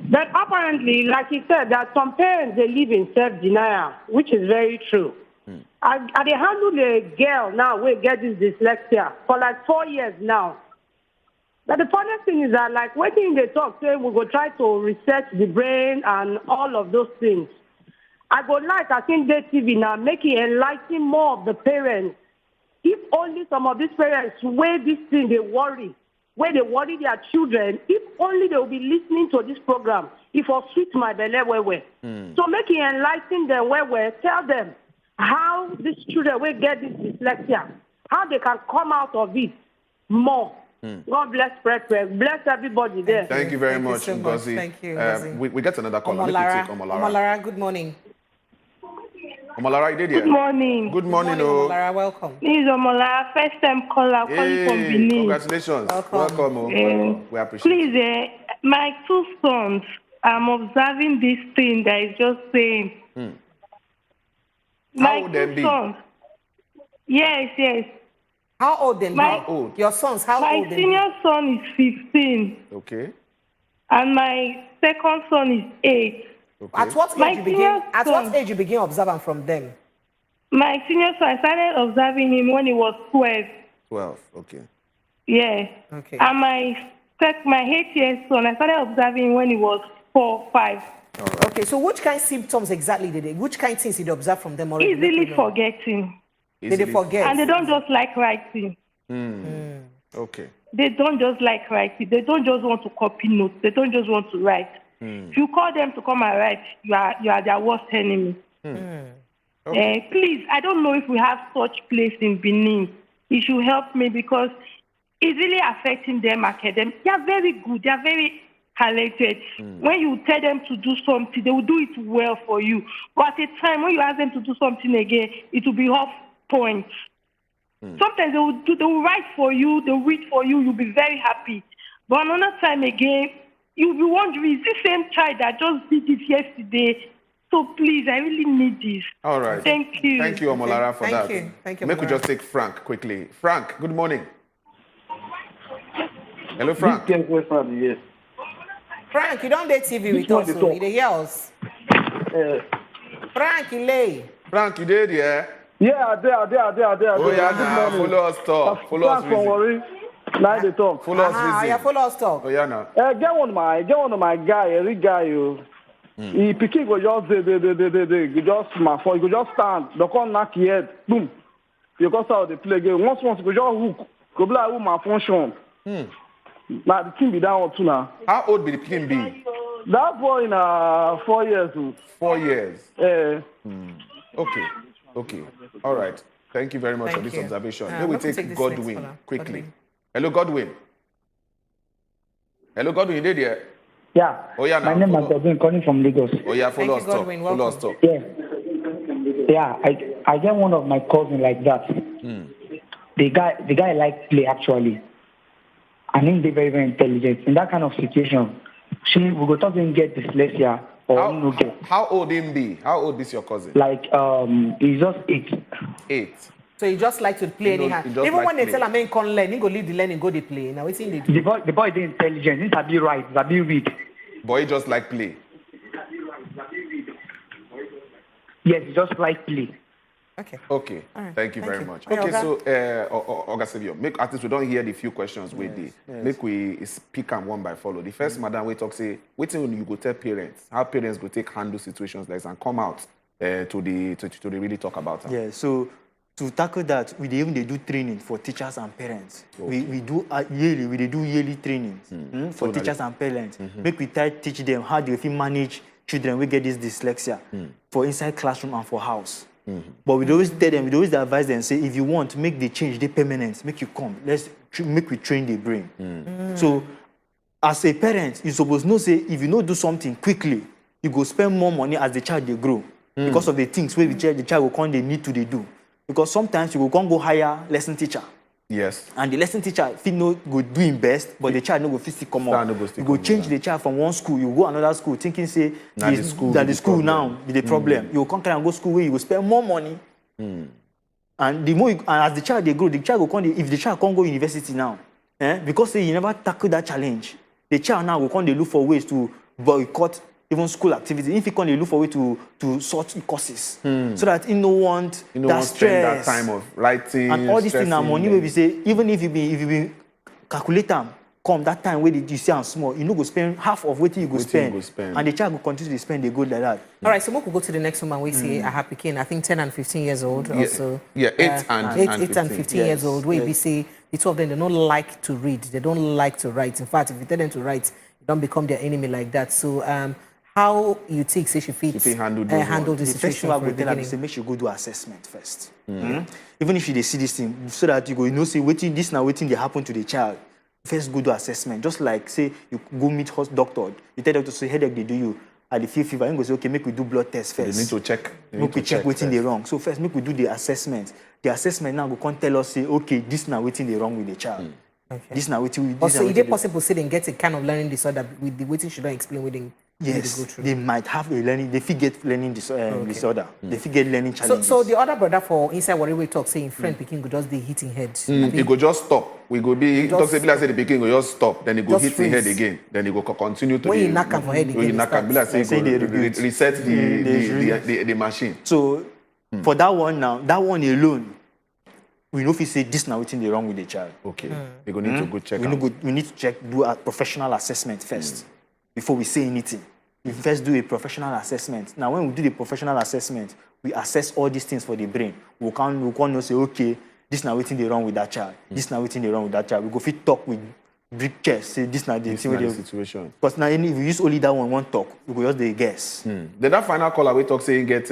But apparently, like he said, that some parents, they live in self-denial, which is very true. I they handle the girl now, we get this dyslexia for like 4 years now. But the funny thing is that, like, when they talk, say we go try to research the brain and all of those things. I go like, I think the TV now, make it enlighten more of the parents. If only some of these parents, where this thing they worry their children, if only they will be listening to this program, if I sweet my belly where. So make it enlighten them where, tell them how these children will get this dyslexia, how they can come out of it more. God bless President. Bless everybody there. Thank you very much, Ngozi. Thank you, Ngozi. We get another call. Omolara, good morning. Omolara, you did here? Good morning. Good morning, Omolara, welcome. This is Omolara, first time caller, calling from Benin. Congratulations. Welcome. We appreciate it. Please, my two sons, I'm observing this thing that is just saying. How old them be? Sons. Yes. How old them? How old? Your sons, how old? My senior son is 15. Okay. And my second son is 8. Okay. At what age you begin observing from them? My senior son, I started observing him when he was 12. 12, okay. Yeah. Okay. And my 8-year son, I started observing him when he was 4, 5. Right. Okay, so which kind of symptoms exactly which kind of things did you observe from them already? Easily forgetting. Did they forget? And they don't just like writing. Okay. They don't just like writing. They don't just want to copy notes. They don't just want to write. If you call them to come and write, you are their worst enemy. Okay. Please, I don't know if we have such place in Benin. It should help me because it's really affecting them academically. They are very good. They are very talented. When you tell them to do something, they will do it well for you. But at a time when you ask them to do something again, it will be off point. Sometimes they will write for you, they will read for you, you'll be very happy. But another time again, you'll be wondering, is this same child that just did this yesterday? So please, I really need this. All right. Thank you. Thank you, Omolara, for that. Thank you. Make we just take Frank quickly. Frank, good morning. Hello, Frank. Frank, you don't date TV with us, so you hear us. Frank, you lay. Frank, you did, yeah? Yeah, I did. Oh, yeah, follow us talk. Follow us reason. Now they talk. Follow us reason. Yeah, follow us talk. Oh, yeah, now. Get one of my guy, every guy, he picking go just go just my phone, go just stand, the come knock your head, boom. You go start the play game. Once go just hook, go be like my function. Now the team be down too now. How old be the team be? That boy in 4 years. 4 years. Okay. All right. Thank you very much for this observation. Then we take Godwin quickly. Hello, Godwin. Godwin, you did here? Yeah. Oh, yeah. My name is Godwin, calling from Lagos. Oh, yeah. Follow us talk. Follow us talk. Yeah. I get one of my cousins like that. The guy like play actually, and he's very, very intelligent. In that kind of situation, we go talk him get dyslexia or no get. How old him be? How old is your cousin? Like he's just 8. 8. So he just like to play anyhow. Even when they tell him can't learn, he go leave the learning, go they play. Now we see they do. The boy is intelligent. He's a bit right. He's a bit read. Boy just like play. Yes, he just like play. Okay. Right. Thank you very much. Hey, okay, Oga. so Oga Savio, make at least we don't hear the few questions we did. Make we speak them one by follow. The first madam we talk say, waiting you go tell parents, how parents go take handle situations like this and come out to the really talk about them. Yeah, so to tackle that, we dey do training for teachers and parents. We do yearly trainings for teachers and parents. Make we try teach them how they fit manage children we get this dyslexia for inside classroom and for house. But we always tell them, we always advise them, say, if you want to make the change, they permanent, make you come. Make we train the brain. So, as a parent, you supposed to know, say, if you don't do something quickly, you go spend more money as the child they grow because of the things where the child will come they need to do. Because sometimes you go hire lesson teacher. Yes. And the lesson teacher fit no go do him best, but the child no go fit still come up. You go change the child from one school, you go another school, thinking say that the school now be the problem. You go come and go school where you go spend more money. And the more and as the child they grow, the child go come. If the child can't go university now, because say you never tackle that challenge, the child now will come they look for ways to boycott even school activities. If he can look for way to sort courses, so that he no want that stress, that time of writing, and all these things are money. Where we say even if you be calculate them, come that time where you see and small, you know go spend half of what you go spend, and the child will continue to spend the good like that. All right, so we could go to the next woman. We see a happy kid, I think 10 and 15 years old. Also, 8 and 15 years old. Where we see the two of them, they don't like to read, they don't like to write. In fact, if you tell them to write, you don't become their enemy like that. So. How you think say she fit handle the situation? First thing I would tell her is make you go do assessment first. Even if you see this thing, so that you go, say waiting this now waiting they happen to the child. First go do assessment. Just like say you go meet doctor, you tell doctor say headache they do you, and the fever, you go say okay make we do blood test first. You need to check. Make we check waiting they wrong. So first make we do the assessment. The assessment now go come tell us say okay this now waiting they wrong with the child. Okay. This now waiting. Also, is it possible say they get a kind of learning disorder with the waiting should I explain waiting? Yes, they might have a learning. They get learning disorder. They get learning challenges. So the other brother for inside what we talk saying friend picking go just be hitting head. It go just stop. We go be talk say the picking go just stop. Then it go hit the head again. Then it go continue to. When you knock for head again. When you knock be like say reset the machine. So for that one now, that one alone, we know if we say this now what's wrong with the child. Okay, we go need to go check. We need to check, do a professional assessment first before we say anything. We first do a professional assessment. Now, when we do the professional assessment, we assess all these things for the brain. We can't say, okay, this now what's wrong with that child. This now what's wrong with that child. We go fit talk with big chest, say this now the situation. Because now if we use only that one talk, we go just the guess. Then that final caller we talk saying get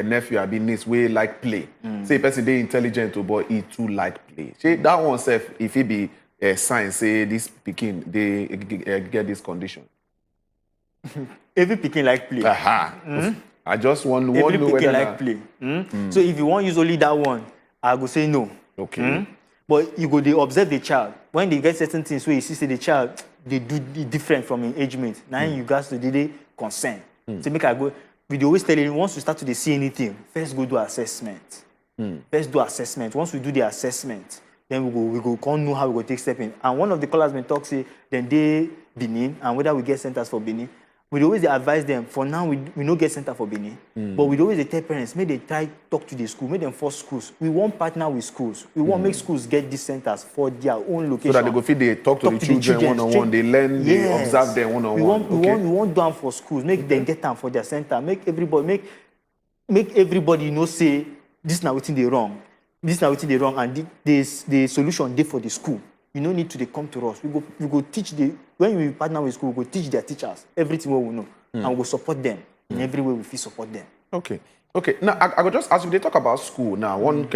nephew or niece we like play. Say person they intelligent but he too like play. Say that one self if he be sign say this pikin they get this condition. Every pikin like play. I just want know every pikin like play. So if you want use only that one, I go say no. Okay. But you go they observe the child. When they get certain things where you see the child they do different from an age mate. Now you guys to they concern. So make I go. We always tell you once you start to see anything, first go do assessment. First do assessment. Once we do the assessment, then we go can't know how we go take step in. And one of the callers may talk say then they Benin and whether we get centers for Benin. We always advise them, for now we don't get center for Benin, but we always tell parents, make they try talk to the school, make them force schools. We want partner with schools. We want make schools get these centers for their own location. So that they go feed, they talk to the children one-on-one, they learn, they observe them one-on-one. We want them for schools, make them get them for their center, make everybody know say, this is not what they wrong. This is not what they wrong, and the solution there for the school. You don't need to come to us. We go teach when we partner with school, we go teach their teachers everything we know, and we will support them in every way we feel support them. Okay. Now I will just ask you. They talk about school now. One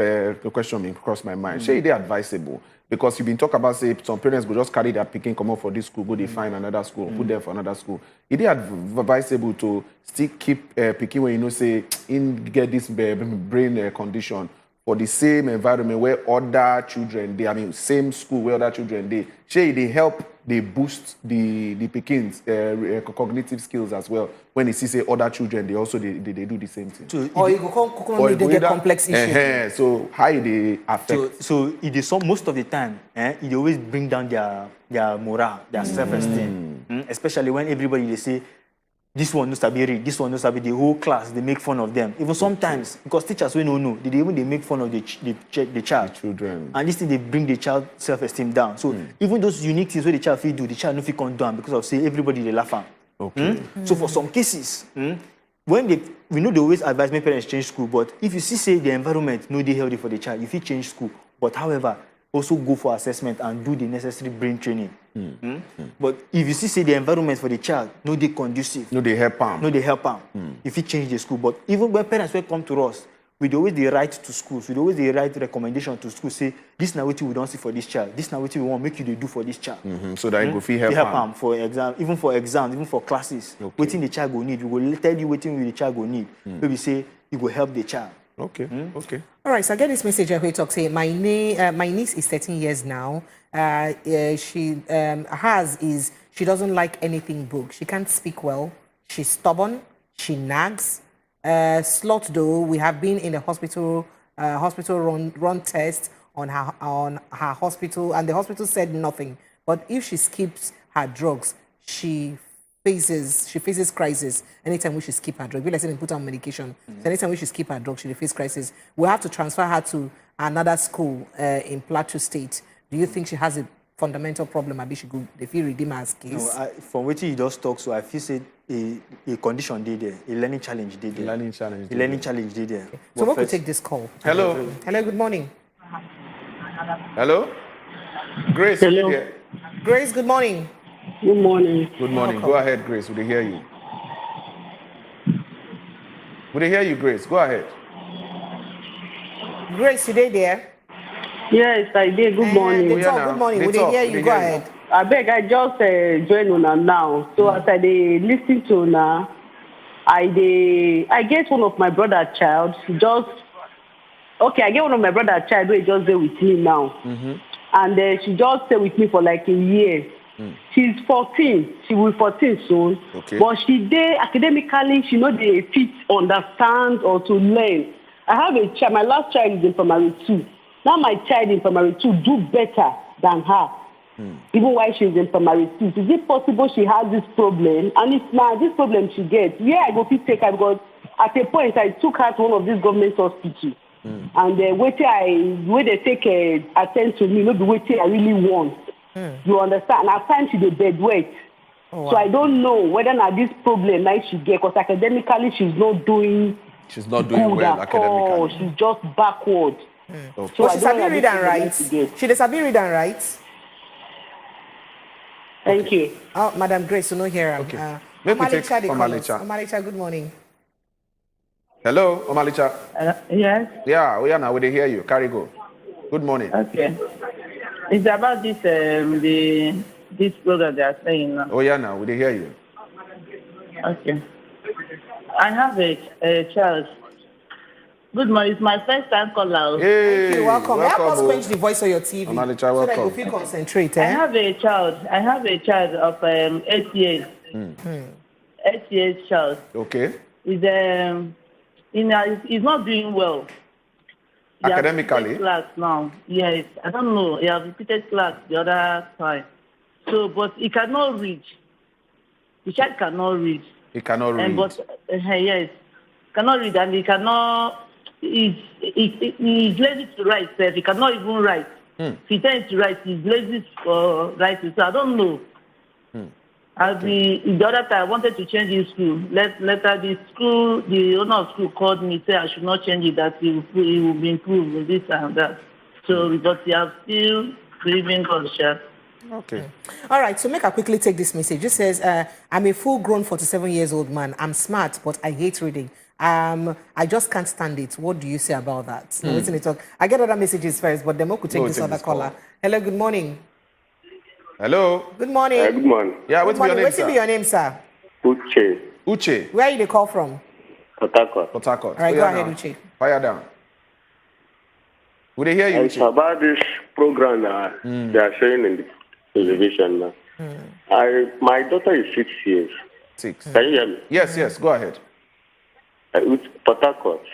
question may cross my mind. Say they advisable because you've been talking about say some parents go just carry their picking come up for this school, go they find another school, put them for another school. Is it advisable to still keep picking when you know say in get this brain condition? For the same environment where other children, same school where other children, they help, they boost the Pekins cognitive skills as well. When they see say other children, they also they do the same thing. Or you go they get complex issues. So how they affect? So it is most of the time, it always bring down their morale, their self-esteem, especially when everybody they say. This one knows to be read, this one knows to be the whole class, they make fun of them. Even sometimes, because teachers we don't know, they make fun of the child. Children. And this thing, they bring the child self-esteem down. So even those unique things where the child feel do, the child no feel come down because of say everybody they laugh at. Okay. So for some cases, we know they always advise my parents change school, but if you see say the environment no dey healthy for the child, if you change school, but however, also go for assessment and do the necessary brain training. But if you see say the environment for the child no dey conducive, no dey help am, if you change the school. But even when parents will come to us, we dey always dey write to schools, we dey always dey write recommendation to schools, say this na wetin we don see for this child, this na wetin we want make you dey do for this child. So that you go fit help am for exam, even for classes. Wetin the child go need, we will tell you wetin the child go need. Maybe say you go help the child. Okay. All right, so I get this message where talk say my niece is 13 years now. She doesn't like anything book. She can't speak well. She's stubborn. She nags. Slot though, we have been in the hospital run test on her hospital, and the hospital said nothing. But if she skips her drugs, she faces crisis anytime we she skip her drug. We like say they put her on medication. So anytime we she skip her drug, she face crisis. We have to transfer her to another school in Plateau State. Do you think she has a fundamental problem? Maybe she could, if you redeem her case. No, from what he just talks, so I feel say a condition did there, a learning challenge did there. A learning challenge did there. So what could take this call? Hello. Hello, good morning. Hello? Grace. Hello. Grace, good morning. Good morning. Good morning. Go ahead, Grace. We hear you. We hear you, Grace. Go ahead. Grace, today there? Yes, I did. Good morning. Good morning. We hear you. Go ahead. I beg, I just join Una now. So as I listen to Una, I get one of my brother child. I get one of my brother child who just there with me now. And she just stay with me for like a year. She's 14. She will be 14 soon. Okay. But academically, she know they fit understand or to learn. I have a child. My last child is in primary 2. Now my child in primary 2 do better than her. Even while she's in primary 2. Is it possible she has this problem? And it's now this problem she gets. Yeah, I go fit take her because at a point I took her to one of these government hospitals. And the way they take attend to me, not the way I really want. You understand? And at times she dey bed wet. So I don't know whether now this problem like she get, because academically she's not doing well academically. She's just backward. So she sabi read and write. She dey sabi read and write. Thank you. Oh, Madam Grace, you know here. Okay. Make we take Omalicha. Omalicha, good morning. Hello, Omalicha. Yes. Yeah, we are now. We hear you. Carry go. Good morning. Okay. It's about this this program they are saying now. Oh yeah, now we hear you. Okay. I have a child. Good morning. It's my first time caller. Hey, thank you. Welcome. Help us quench the voice of your TV. Omalicha, so that welcome. you feel concentrate. I have a child of 8 years. 8 years child. Okay. He's not doing well. He academically? Class now. Yes. I don't know. He has repeated class the other time. So, but he cannot read. The child cannot read. He cannot read. Yes. Cannot read, and he cannot. He's lazy to write. He cannot even write. If he tends to write, he's lazy for writing. So I don't know. The other time I wanted to change his school. Later the owner of school called me, said I should not change it, that he will be improved with this and that. So, but he has still believing God, sure. Okay. All right, so make I quickly take this message. It says, I'm a full-grown 47-years-old man. I'm smart, but I hate reading. I just can't stand it. What do you say about that? So listen to talk. I get other messages first, but Demo could take this other caller. Hello, good morning. Hello. Good morning. Good morning. Yeah, what's your name, What's your name, sir? Uche. Uche. Where are you the call from? Port Harcourt. Port Harcourt. All right, go ahead, Uche. Fire down. Would they hear you, It's Uche? about this program they are showing in the television now. My daughter is 6 years. 6. Can you hear me? Yes, go ahead. It's Port Harcourt.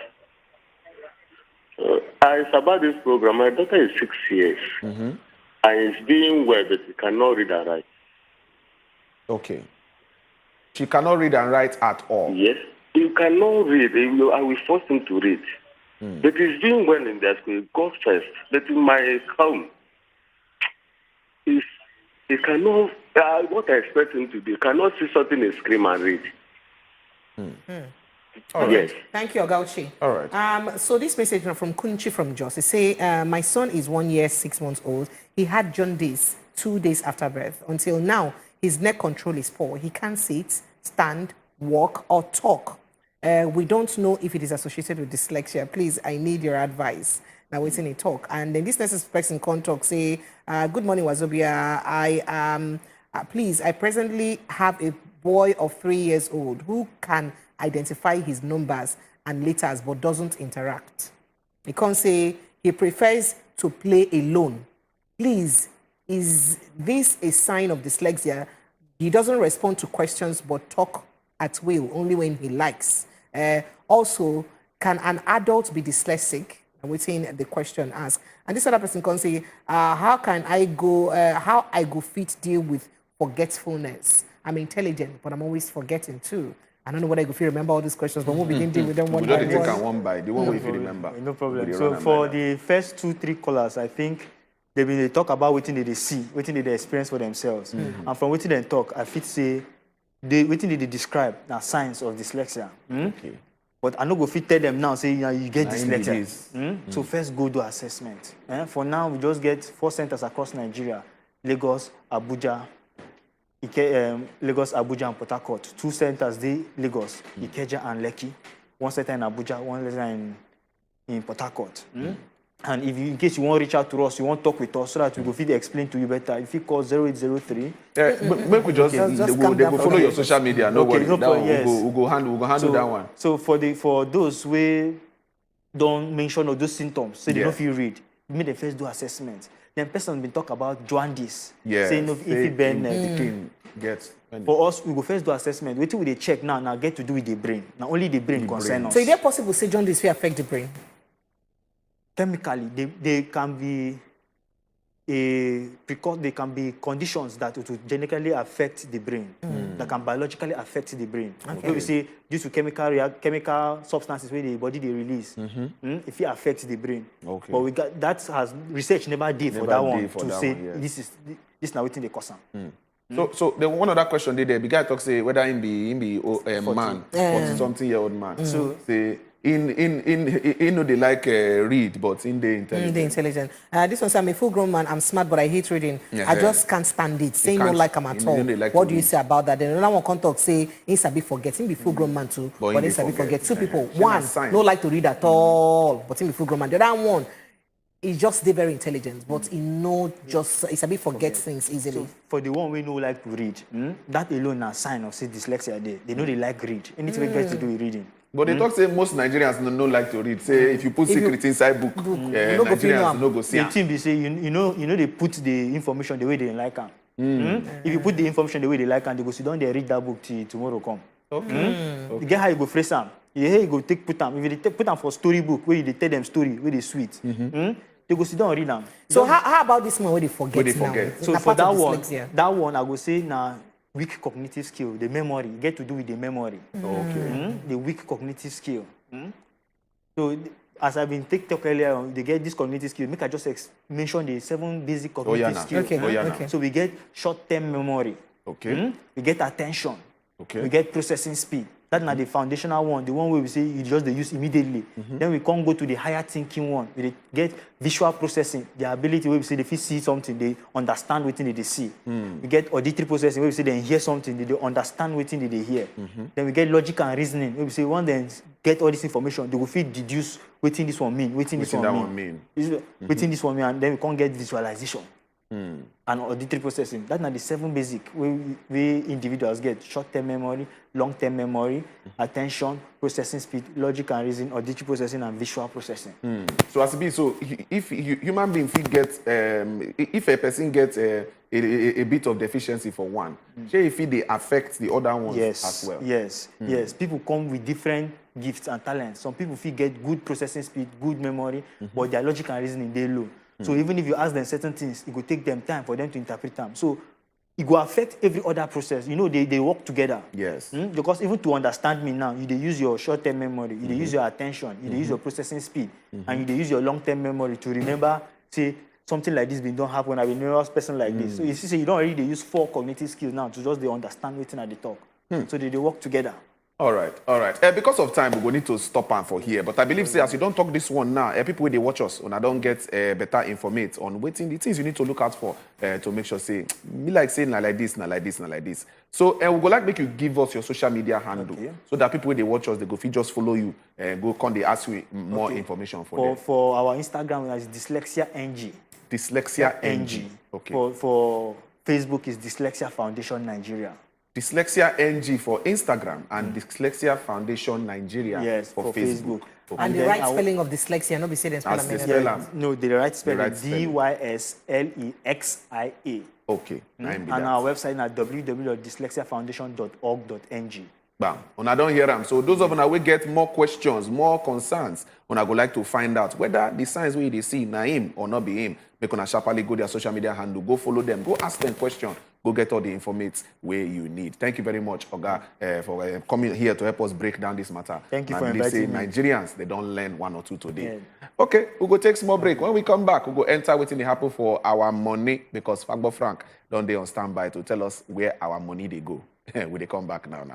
It's about this program. My daughter is 6 years. And is doing well, but she cannot read and write. Okay. She cannot read and write at all. Yes. You cannot read. I will force him to read. But he's doing well in their school. Go first. But in my home, he cannot, what I expect him to do, he cannot see something and scream and read. All Yes. right. Thank you, Ogauchi. All right. So this message from Kunchi from Jos. They say, my son is 1 year, 6 months old. He had jaundice 2 days after birth. Until now, his neck control is poor. He can't sit, stand, walk, or talk. We don't know if it is associated with dyslexia. Please, I need your advice. Now, waiting a talk. And then this next person contact say, good morning, Wazobia. Please, I presently have a boy of 3 years old who can identify his numbers and letters but doesn't interact. He can't say he prefers to play alone. Please, is this a sign of dyslexia? He doesn't respond to questions but talk at will only when he likes. Also, can an adult be dyslexic? I'm waiting the question asked. And this other person can say, how I go fit deal with forgetfulness? I'm intelligent, but I'm always forgetting too. I don't know whether I could remember all these questions, but we'll begin dealing with them one by one. We don't take one by the one way if you remember. No problem. So for the first 2-3 callers, I think they talk about what they see, what they experience for themselves. And from what they talk, I fit say, what they describe now signs of dyslexia. Okay. But I no go fit tell them now, say you get dyslexia. So first go do assessment. For now, we just get 4 centers across Nigeria: Lagos, Abuja, and Port Harcourt. 2 centers, they Lagos, Ikeja and Lekki. 1 center in Abuja, 1 center in Port Harcourt. And if you, in case you want to reach out to us, you want to talk with us so that we will fit explain to you better. If you call 0803. Make we just they go follow your social media. No worry. We'll go handle that one. So for those who don't mention all those symptoms, say they don't feel read, we make the first do assessment. Then person been talk about jaundice. Saying if it been for us, we go first do assessment. Wait till we check now get to do with the brain. Now only the brain concern us. So is it possible to say jaundice will affect the brain? Chemically, they can be they can be conditions that will genetically affect the brain, that can biologically affect the brain. Okay. So we say due to chemical substances where the body they release, if it affects the brain. Okay. But we got that has research never did for that one to say this now within the cause. So the one other question there, the guy talks say whether in be man, 40-something-year-old man. So say in know they like read, but in the intelligent. The intelligent. This one says, I'm a full-grown man. I'm smart, but I hate reading. I just can't stand it. Saying no like I'm at all. Like what do you say about that? Then another one can talk say, he's a bit forgetting. Be full-grown man too, but he's a bit forget. 2 people. One, no like to read at all, but he be full-grown man. The other one, he's just very intelligent, but he know just it's a bit forget things easily. So for the one we know like to read, that alone is a sign of say dyslexia. They know they like read. Anything we get to do with reading. But they talk say most Nigerians no like to read. Say if you put secret inside book, Nigerians no go see. The team they say you know they put the information the way they like them. If you put the information the way they like them, they go sit down there read that book till tomorrow come. Okay. You get how you go phrase them. You go put them. If they put them for storybook where they tell them story where they sweet. They go sit down and read them. So how about this one where they forget? So for that one I go say now. Weak cognitive skill, the memory, get to do with the memory. Okay. The weak cognitive skill. So, as I've been talking earlier, they get this cognitive skill. Make I just mention the 7 basic cognitive skills. Okay. So we get short-term memory. Okay. We get attention. Okay. We get processing speed. That's not the foundational one, the one where we say you just use immediately. Then we can't go to the higher thinking one. We get visual processing, the ability where we say if you see something, they understand what they see. We get auditory processing where we say they hear something, they understand what they hear. Then we get logic and reasoning where we say once they get all this information, they will feel deduce what this one mean, what this one mean. What this one mean, and then we can't get visualization. And auditory processing. That's not the 7 basic we individuals get: short-term memory, long-term memory, attention, processing speed, logic and reasoning, auditory processing, and visual processing. So as it be, so if human being if a person gets a bit of deficiency for one, if they affect the other ones as well. Yes. People come with different gifts and talents. Some people get good processing speed, good memory, but their logic and reasoning they low. So even if you ask them certain things, it will take them time for them to interpret them. So it will affect every other process. You know, they work together. Yes. Because even to understand me now, you use your short-term memory, you use your attention, you use your processing speed, and you use your long-term memory to remember, say, something like this don't happen when I been a person like this. So you see, you don't already use 4 cognitive skills now to just they understand what's at the talk. So they work together. All right. Because of time, we will need to stop on for here. But I believe, say, as you don't talk this one now, people when they watch us, when I don't get better informate on waiting the things you need to look out for to make sure, say, me like saying like this, like this. So we go like make you give us your social media handle so that people when they watch us, they go just follow you and go come they ask you more information for them. For our Instagram, it's Dyslexia NG. Dyslexia NG. Okay. For Facebook, is Dyslexia Foundation Nigeria. Dyslexia NG for Instagram and Dyslexia Foundation Nigeria for Facebook. Okay. And the right spelling of dyslexia, not be saying spelling. No, the right spelling, Dyslexia. Okay. And our website at www.dyslexiafoundation.org.ng. Bam. When I don't hear them. So those of you will get more questions, more concerns, when I would like to find out whether the signs where they see na him or not be him, make on a sharply go their social media handle, go follow them, go ask them questions, go get all the informates where you need. Thank you very much, Oga, for coming here to help us break down this matter. Thank you for inviting me. Nigerians, they don't learn one or two today. Yeah. Okay, we'll go take a small break. When we come back, we'll go enter waiting to happen for our money because Fagbo Frank don't they on standby to tell us where our money they go. Will they come back now?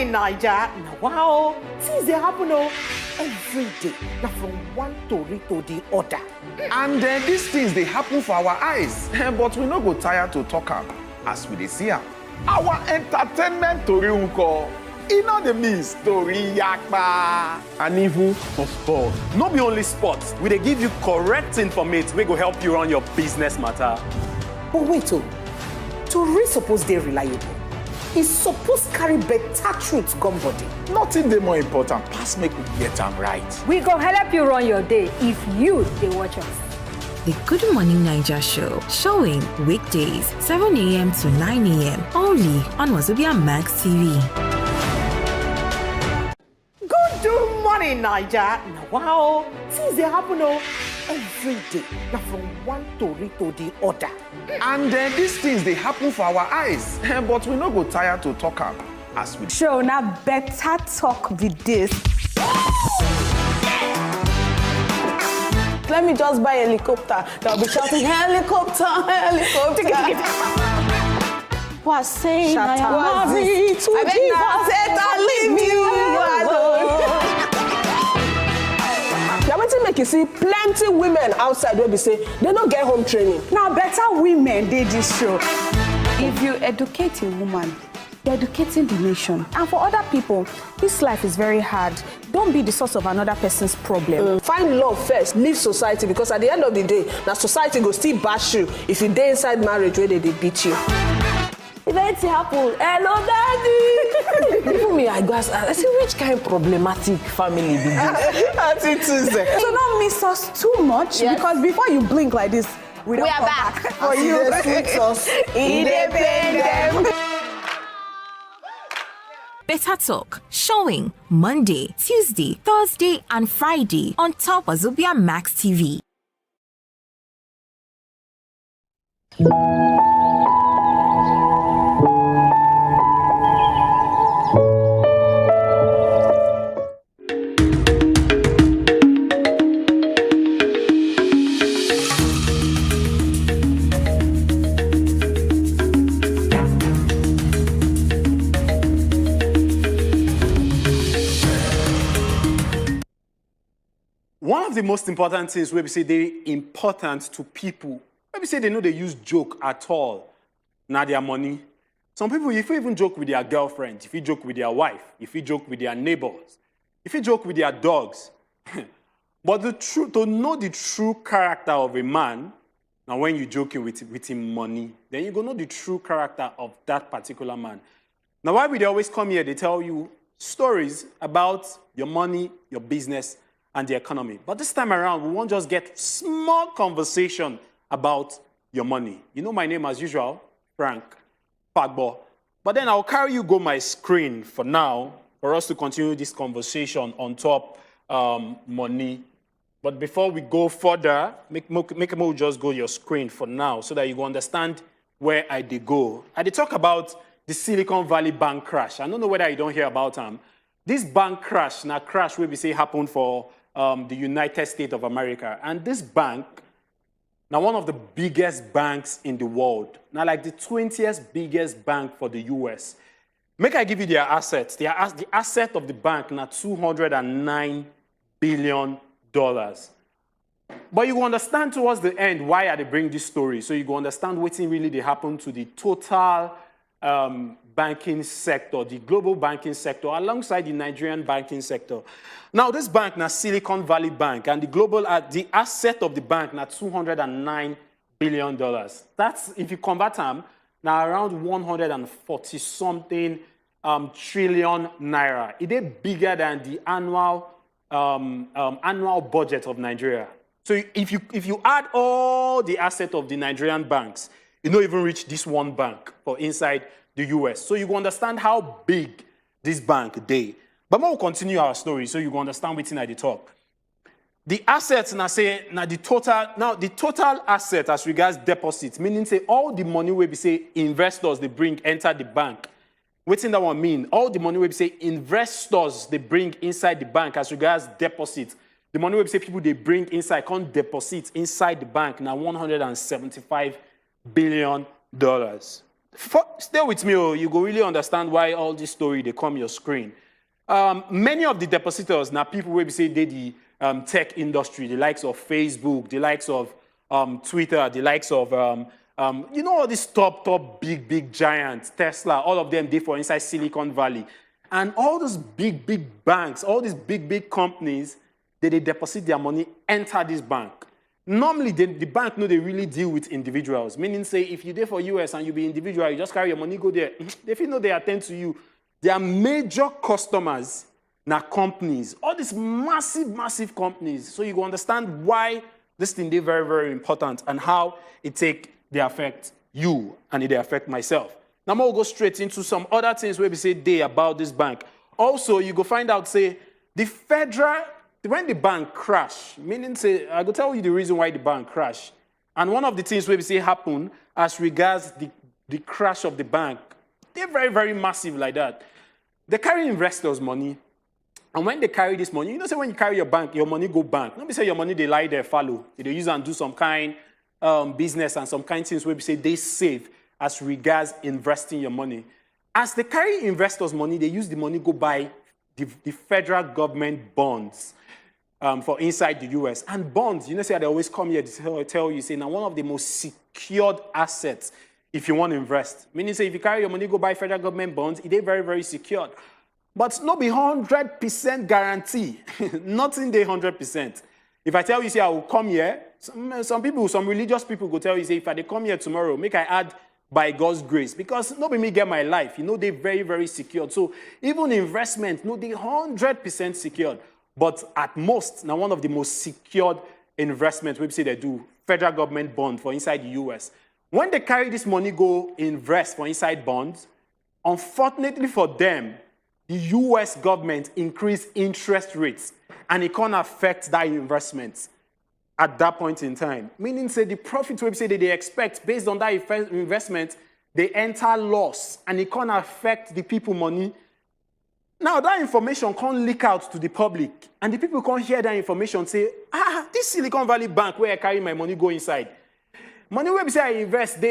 Naija, wow, things they happen every day. Now from one story to the other. And these things they happen for our eyes, but we no go tired to talk am as we dey see am. Our entertainment tori unko, e no dey miss tori yakpa. And even for sport, no be only sports, we dey give you correct information wey go help you run your business matter. But wait, tori suppose dey reliable. It's supposed to carry better truth, gum body. Nothing dey more important. Pass make we get them right. We go help you run your day if you dey watch us. The Good Morning Naija show, showing weekdays 7 a.m. to 9 a.m. only on wazobiamax TV. Good morning, Naija. Wow, things they happen every day. Now from one story to the other. And these things they happen for our eyes, but we no go tired to talk am as we show now better talk with this. Let me just buy a helicopter. They'll be shouting helicopter, helicopter. Was saying I am married to Jesus and leave you alone. You're waiting make you see plenty women outside where they say they don't get home training. Now better women did this show. If you educate a woman, you're educating the nation. And for other people, this life is very hard. Don't be the source of another person's problem. Find love first, leave society, because at the end of the day, now society go still bash you if you dey inside marriage where they beat you. If anything happen, hello daddy. Even me, I see which kind of problematic family be this. So don't miss us too much, because before you blink like this, we are back for you. Independent. Better Talk, showing Monday, Tuesday, Thursday, and Friday on top wazobiamax TV. One of the most important things where we say they're important to people, where we say they know they use joke at all, not their money. Some people, if you even joke with their girlfriend, if you joke with their wife, if you joke with their neighbors, if you joke with their dogs, but to know the true character of a man, now when you're joking with him money, then you go know the true character of that particular man. Now why would they always come here, they tell you stories about your money, your business, and the economy. But this time around, we won't just get small conversation about your money. You know my name as usual, Frank Fagbo. But then I'll carry you go my screen for now for us to continue this conversation on top money. But before we go further, make me just go your screen for now so that you go understand where I did go. I did talk about the Silicon Valley bank crash. I don't know whether you don't hear about them. This bank crash, now crash will be say happened for the United States of America. And this bank, now one of the biggest banks in the world, now like the 20th biggest bank for the US. Make I give you their assets. The asset of the bank now $209 billion. But you will understand towards the end why I bring this story. So you will understand what really they happened to the total banking sector, the global banking sector, alongside the Nigerian banking sector. Now, this bank, now Silicon Valley Bank, and the asset of the bank, now $209 billion. That's, if you convert them, now around 140-something trillion naira. It is bigger than the annual budget of Nigeria. So if you add all the assets of the Nigerian banks, you don't even reach this one bank for inside the US. So you will understand how big this bank is. But we'll continue our story so you will understand what's in the talk. The assets now say the total asset as regards deposits, meaning say all the money we be say investors they bring enter the bank. What's in that one mean? All the money we be say investors they bring inside the bank as regards deposits. The money we say people they bring inside can't deposit inside the bank now $175 billion. Stay with me, you go really understand why all this story they come your screen. Many of the depositors now people will be say they the tech industry, the likes of Facebook, the likes of Twitter, the likes of you know all these top big giants, Tesla, all of them they for inside Silicon Valley, and all those big banks, all these big companies, they deposit their money enter this bank. Normally, the bank know they really deal with individuals. Meaning, say, if you're there for US and you be individual, you just carry your money, go there. They feel know they attend to you. Their major customers now companies, all these massive companies. So you go understand why this thing is very important and how they affect you and it affect myself. Now we'll go straight into some other things where we say they about this bank. Also, you go find out, say, when the bank crash, meaning say, I go tell you the reason why the bank crash. And one of the things where we say happen as regards the crash of the bank, they're very massive like that. They carry investors' money. And when they carry this money, you know, say when you carry your money go bank. Don't be say your money, they lie there, follow. They use and do some kind business and some kind of things where we say they save as regards investing your money. As they carry investors' money, they use the money go buy the federal government bonds. For inside the US. And bonds, you know, say they always come here to tell you, say, now one of the most secured assets if you want to invest. Meaning, say, if you carry your money, go buy federal government bonds, it is very secured. But not be 100% guarantee. Nothing they 100%. If I tell you, say, I will come here, some religious people will tell you, say, if I come here tomorrow, make I add by God's grace. Because nobody me get my life. You know, they're very secured. So even investment, no, they 100% secured. But at most, now one of the most secured investments, we say they do, federal government bond for inside the US. When they carry this money, go invest for inside bonds, unfortunately for them, the US government increase interest rates, and it can't affect that investment at that point in time. Meaning, say, the profit we say that they expect based on that investment, they enter loss, and it can't affect the people money. Now, that information can't leak out to the public, and the people can't hear that information say, this Silicon Valley Bank where I carry my money go inside. Money where we say I invest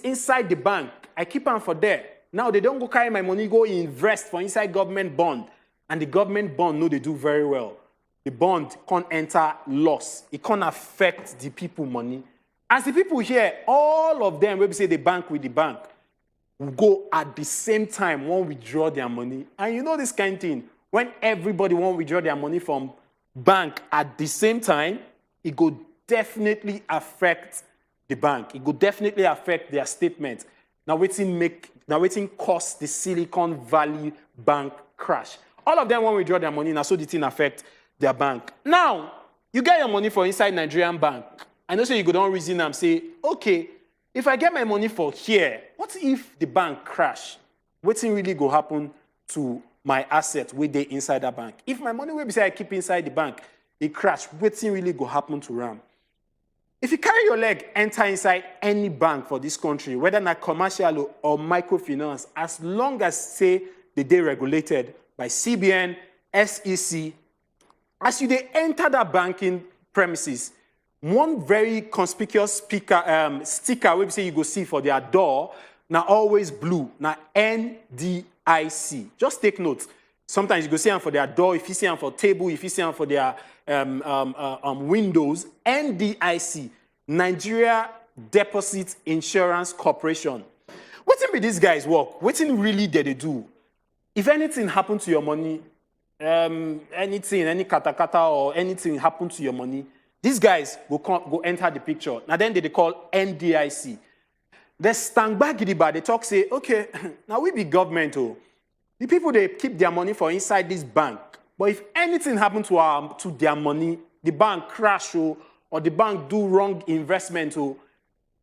inside the bank, I keep on for there. Now, they don't go carry my money, go invest for inside government bond, and the government bond, no, they do very well. The bond can't enter loss. It can't affect the people money. As the people here, all of them, where we say they bank with the bank, will go at the same time when withdraw their money. And you know this kind of thing, when everybody won't withdraw their money from bank at the same time, it could definitely affect the bank. It could definitely affect their statement. Now waiting cause the Silicon Valley Bank crash. All of them won't withdraw their money, now so the thing affect their bank. Now, you get your money for inside Nigerian bank. I know so you go down reason and say, okay, if I get my money for here, what if the bank crash? what's really go happen to my asset with the inside that bank? If my money will be say I keep inside the bank, it crash, what's really go happen to RAM? If you carry your leg, enter inside any bank for this country, whether not commercial or microfinance, as long as, say, they regulated by CBN, SEC, as you they enter that banking premises, one very conspicuous sticker we say you go see for their door, now always blue, now NDIC. Just take note. Sometimes you go see them for their door, if you see them for table, if you see them for their windows, NDIC, Nigeria Deposit Insurance Corporation. What's in be these guys work? What's in really did they do? If anything happened to your money, anything, any katakata or anything happened to your money, these guys go enter the picture. Now then they call NDIC. They stand back, they talk, say, okay, now we be government. Oh. The people, they keep their money for inside this bank. But if anything happened to their money, the bank crash or the bank do wrong investment,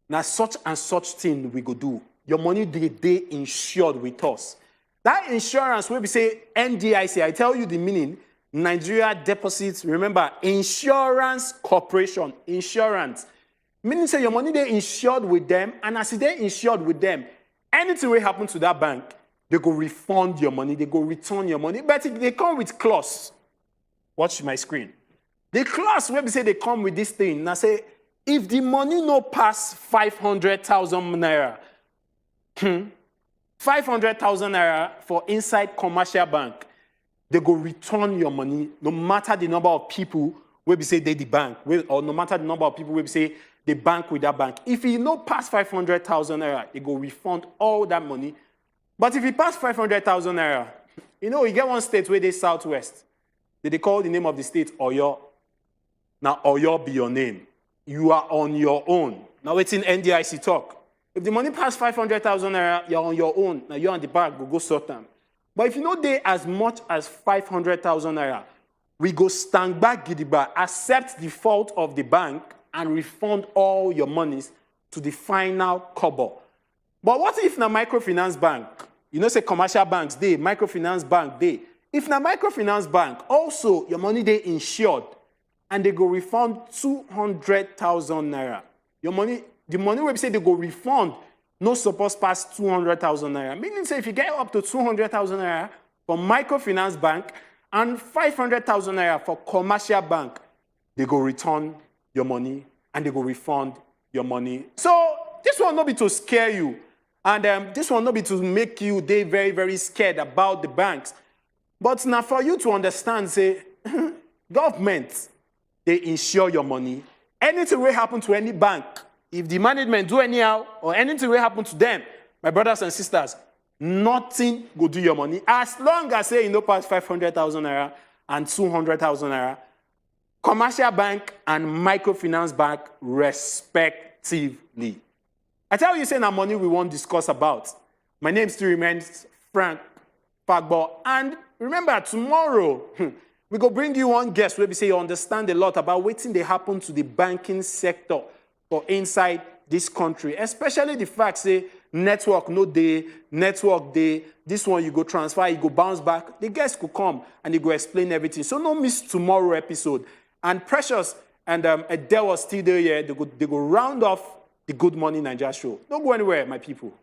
now such and such thing we go do. Your money, they insured with us. That insurance, where we say NDIC, I tell you the meaning, Nigeria Deposits, remember, Insurance Corporation, insurance. Meaning say your money, they insured with them, and as they insured with them, anything will happen to that bank, they go refund your money, they go return your money, but they come with clause. Watch my screen. The clause where we say they come with this thing, now say, if the money no pass 500,000 naira, 500,000 naira for inside commercial bank, they go return your money no matter the number of people where we say they the bank, or no matter the number of people where we say they bank with that bank. If you no pass 500,000 naira, they go refund all that money. But if you pass 500,000 naira, you know, you get one state where they southwest. They call the name of the state Oyo. Now Oyo be your name. You are on your own. Now it's in NDIC talk. If the money pass 500,000 naira, you're on your own. Now you're on the bank, go sort them. But if you know they as much as 500,000 naira, we go stand back gidigba, accept the fault of the bank, and refund all your monies to the final kobo. But what if na microfinance bank? You know, say commercial banks, they, microfinance bank, they. If na microfinance bank, also your money they insured, and they go refund 200,000 naira. Your money, the money we say they go refund, no supposed pass 200,000 naira. Meaning say if you get up to 200,000 naira for microfinance bank and 500,000 naira for commercial bank, they go return your money and they go refund your money. So this will not be to scare you. And this will not be to make you they very, very scared about the banks. But now for you to understand, say, government, they insure your money. Anything will happen to any bank, if the management do anyhow, or anything will happen to them, my brothers and sisters, nothing will do your money. As long as, say, you know, pass 500,000 naira and 200,000 naira, commercial bank and microfinance bank, respectively. I tell you, say, now money we won't discuss about. My name still remains Frank Pagbo. And remember, tomorrow, we go bring you one guest where we say you understand a lot about what's they happen to the banking sector for inside this country, especially the fact, say, network no day, network day, this one you go transfer, you go bounce back. The guest could come and he go explain everything. So no miss tomorrow episode. And Precious and Adele was still there here. They go round off the Good Morning Nigeria show. Don't go anywhere, my people.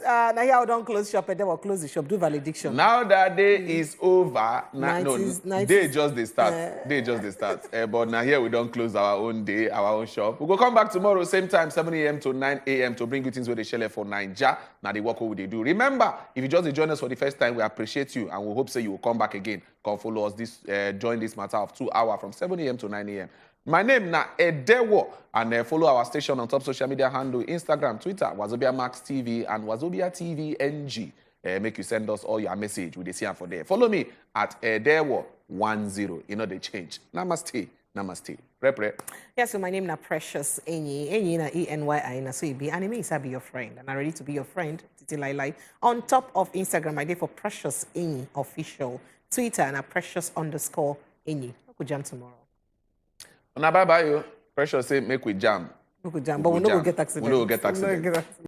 now here I don't close shop and then we'll close the shop, do valediction. Now that day is over. No, 90s. they just they start. They just they start. But now here we don't close our own day, our own shop. We'll come back tomorrow, same time, 7 a.m. to 9 a.m. to bring you things where they share for Nigeria. Now they work what they do. Remember, if you just join us for the first time, we appreciate you and we hope you will come back again. Come follow us join this matter of 2 hours from 7 a.m. to 9 a.m. My name na Edewo, and follow our station on top social media handle, Instagram, Twitter, wazobiamax TV and wazobia TV NG. Make you send us all your message with the CM for there. Follow me at Edewo10. You know they change. Namaste. Namaste. Rep. Yes, so my name na Precious Enyi. Enyi na E-N-Y-I na so it be. And it means I be your friend. And I'm ready to be your friend. Titi Lai Lai. On top of Instagram, I did for Precious Enyi Official. Twitter na Precious_Enyi. We'll jam tomorrow. Bye bye. Precious say make we jam. We could jam, but we know we'll get accident. We know we'll get accident.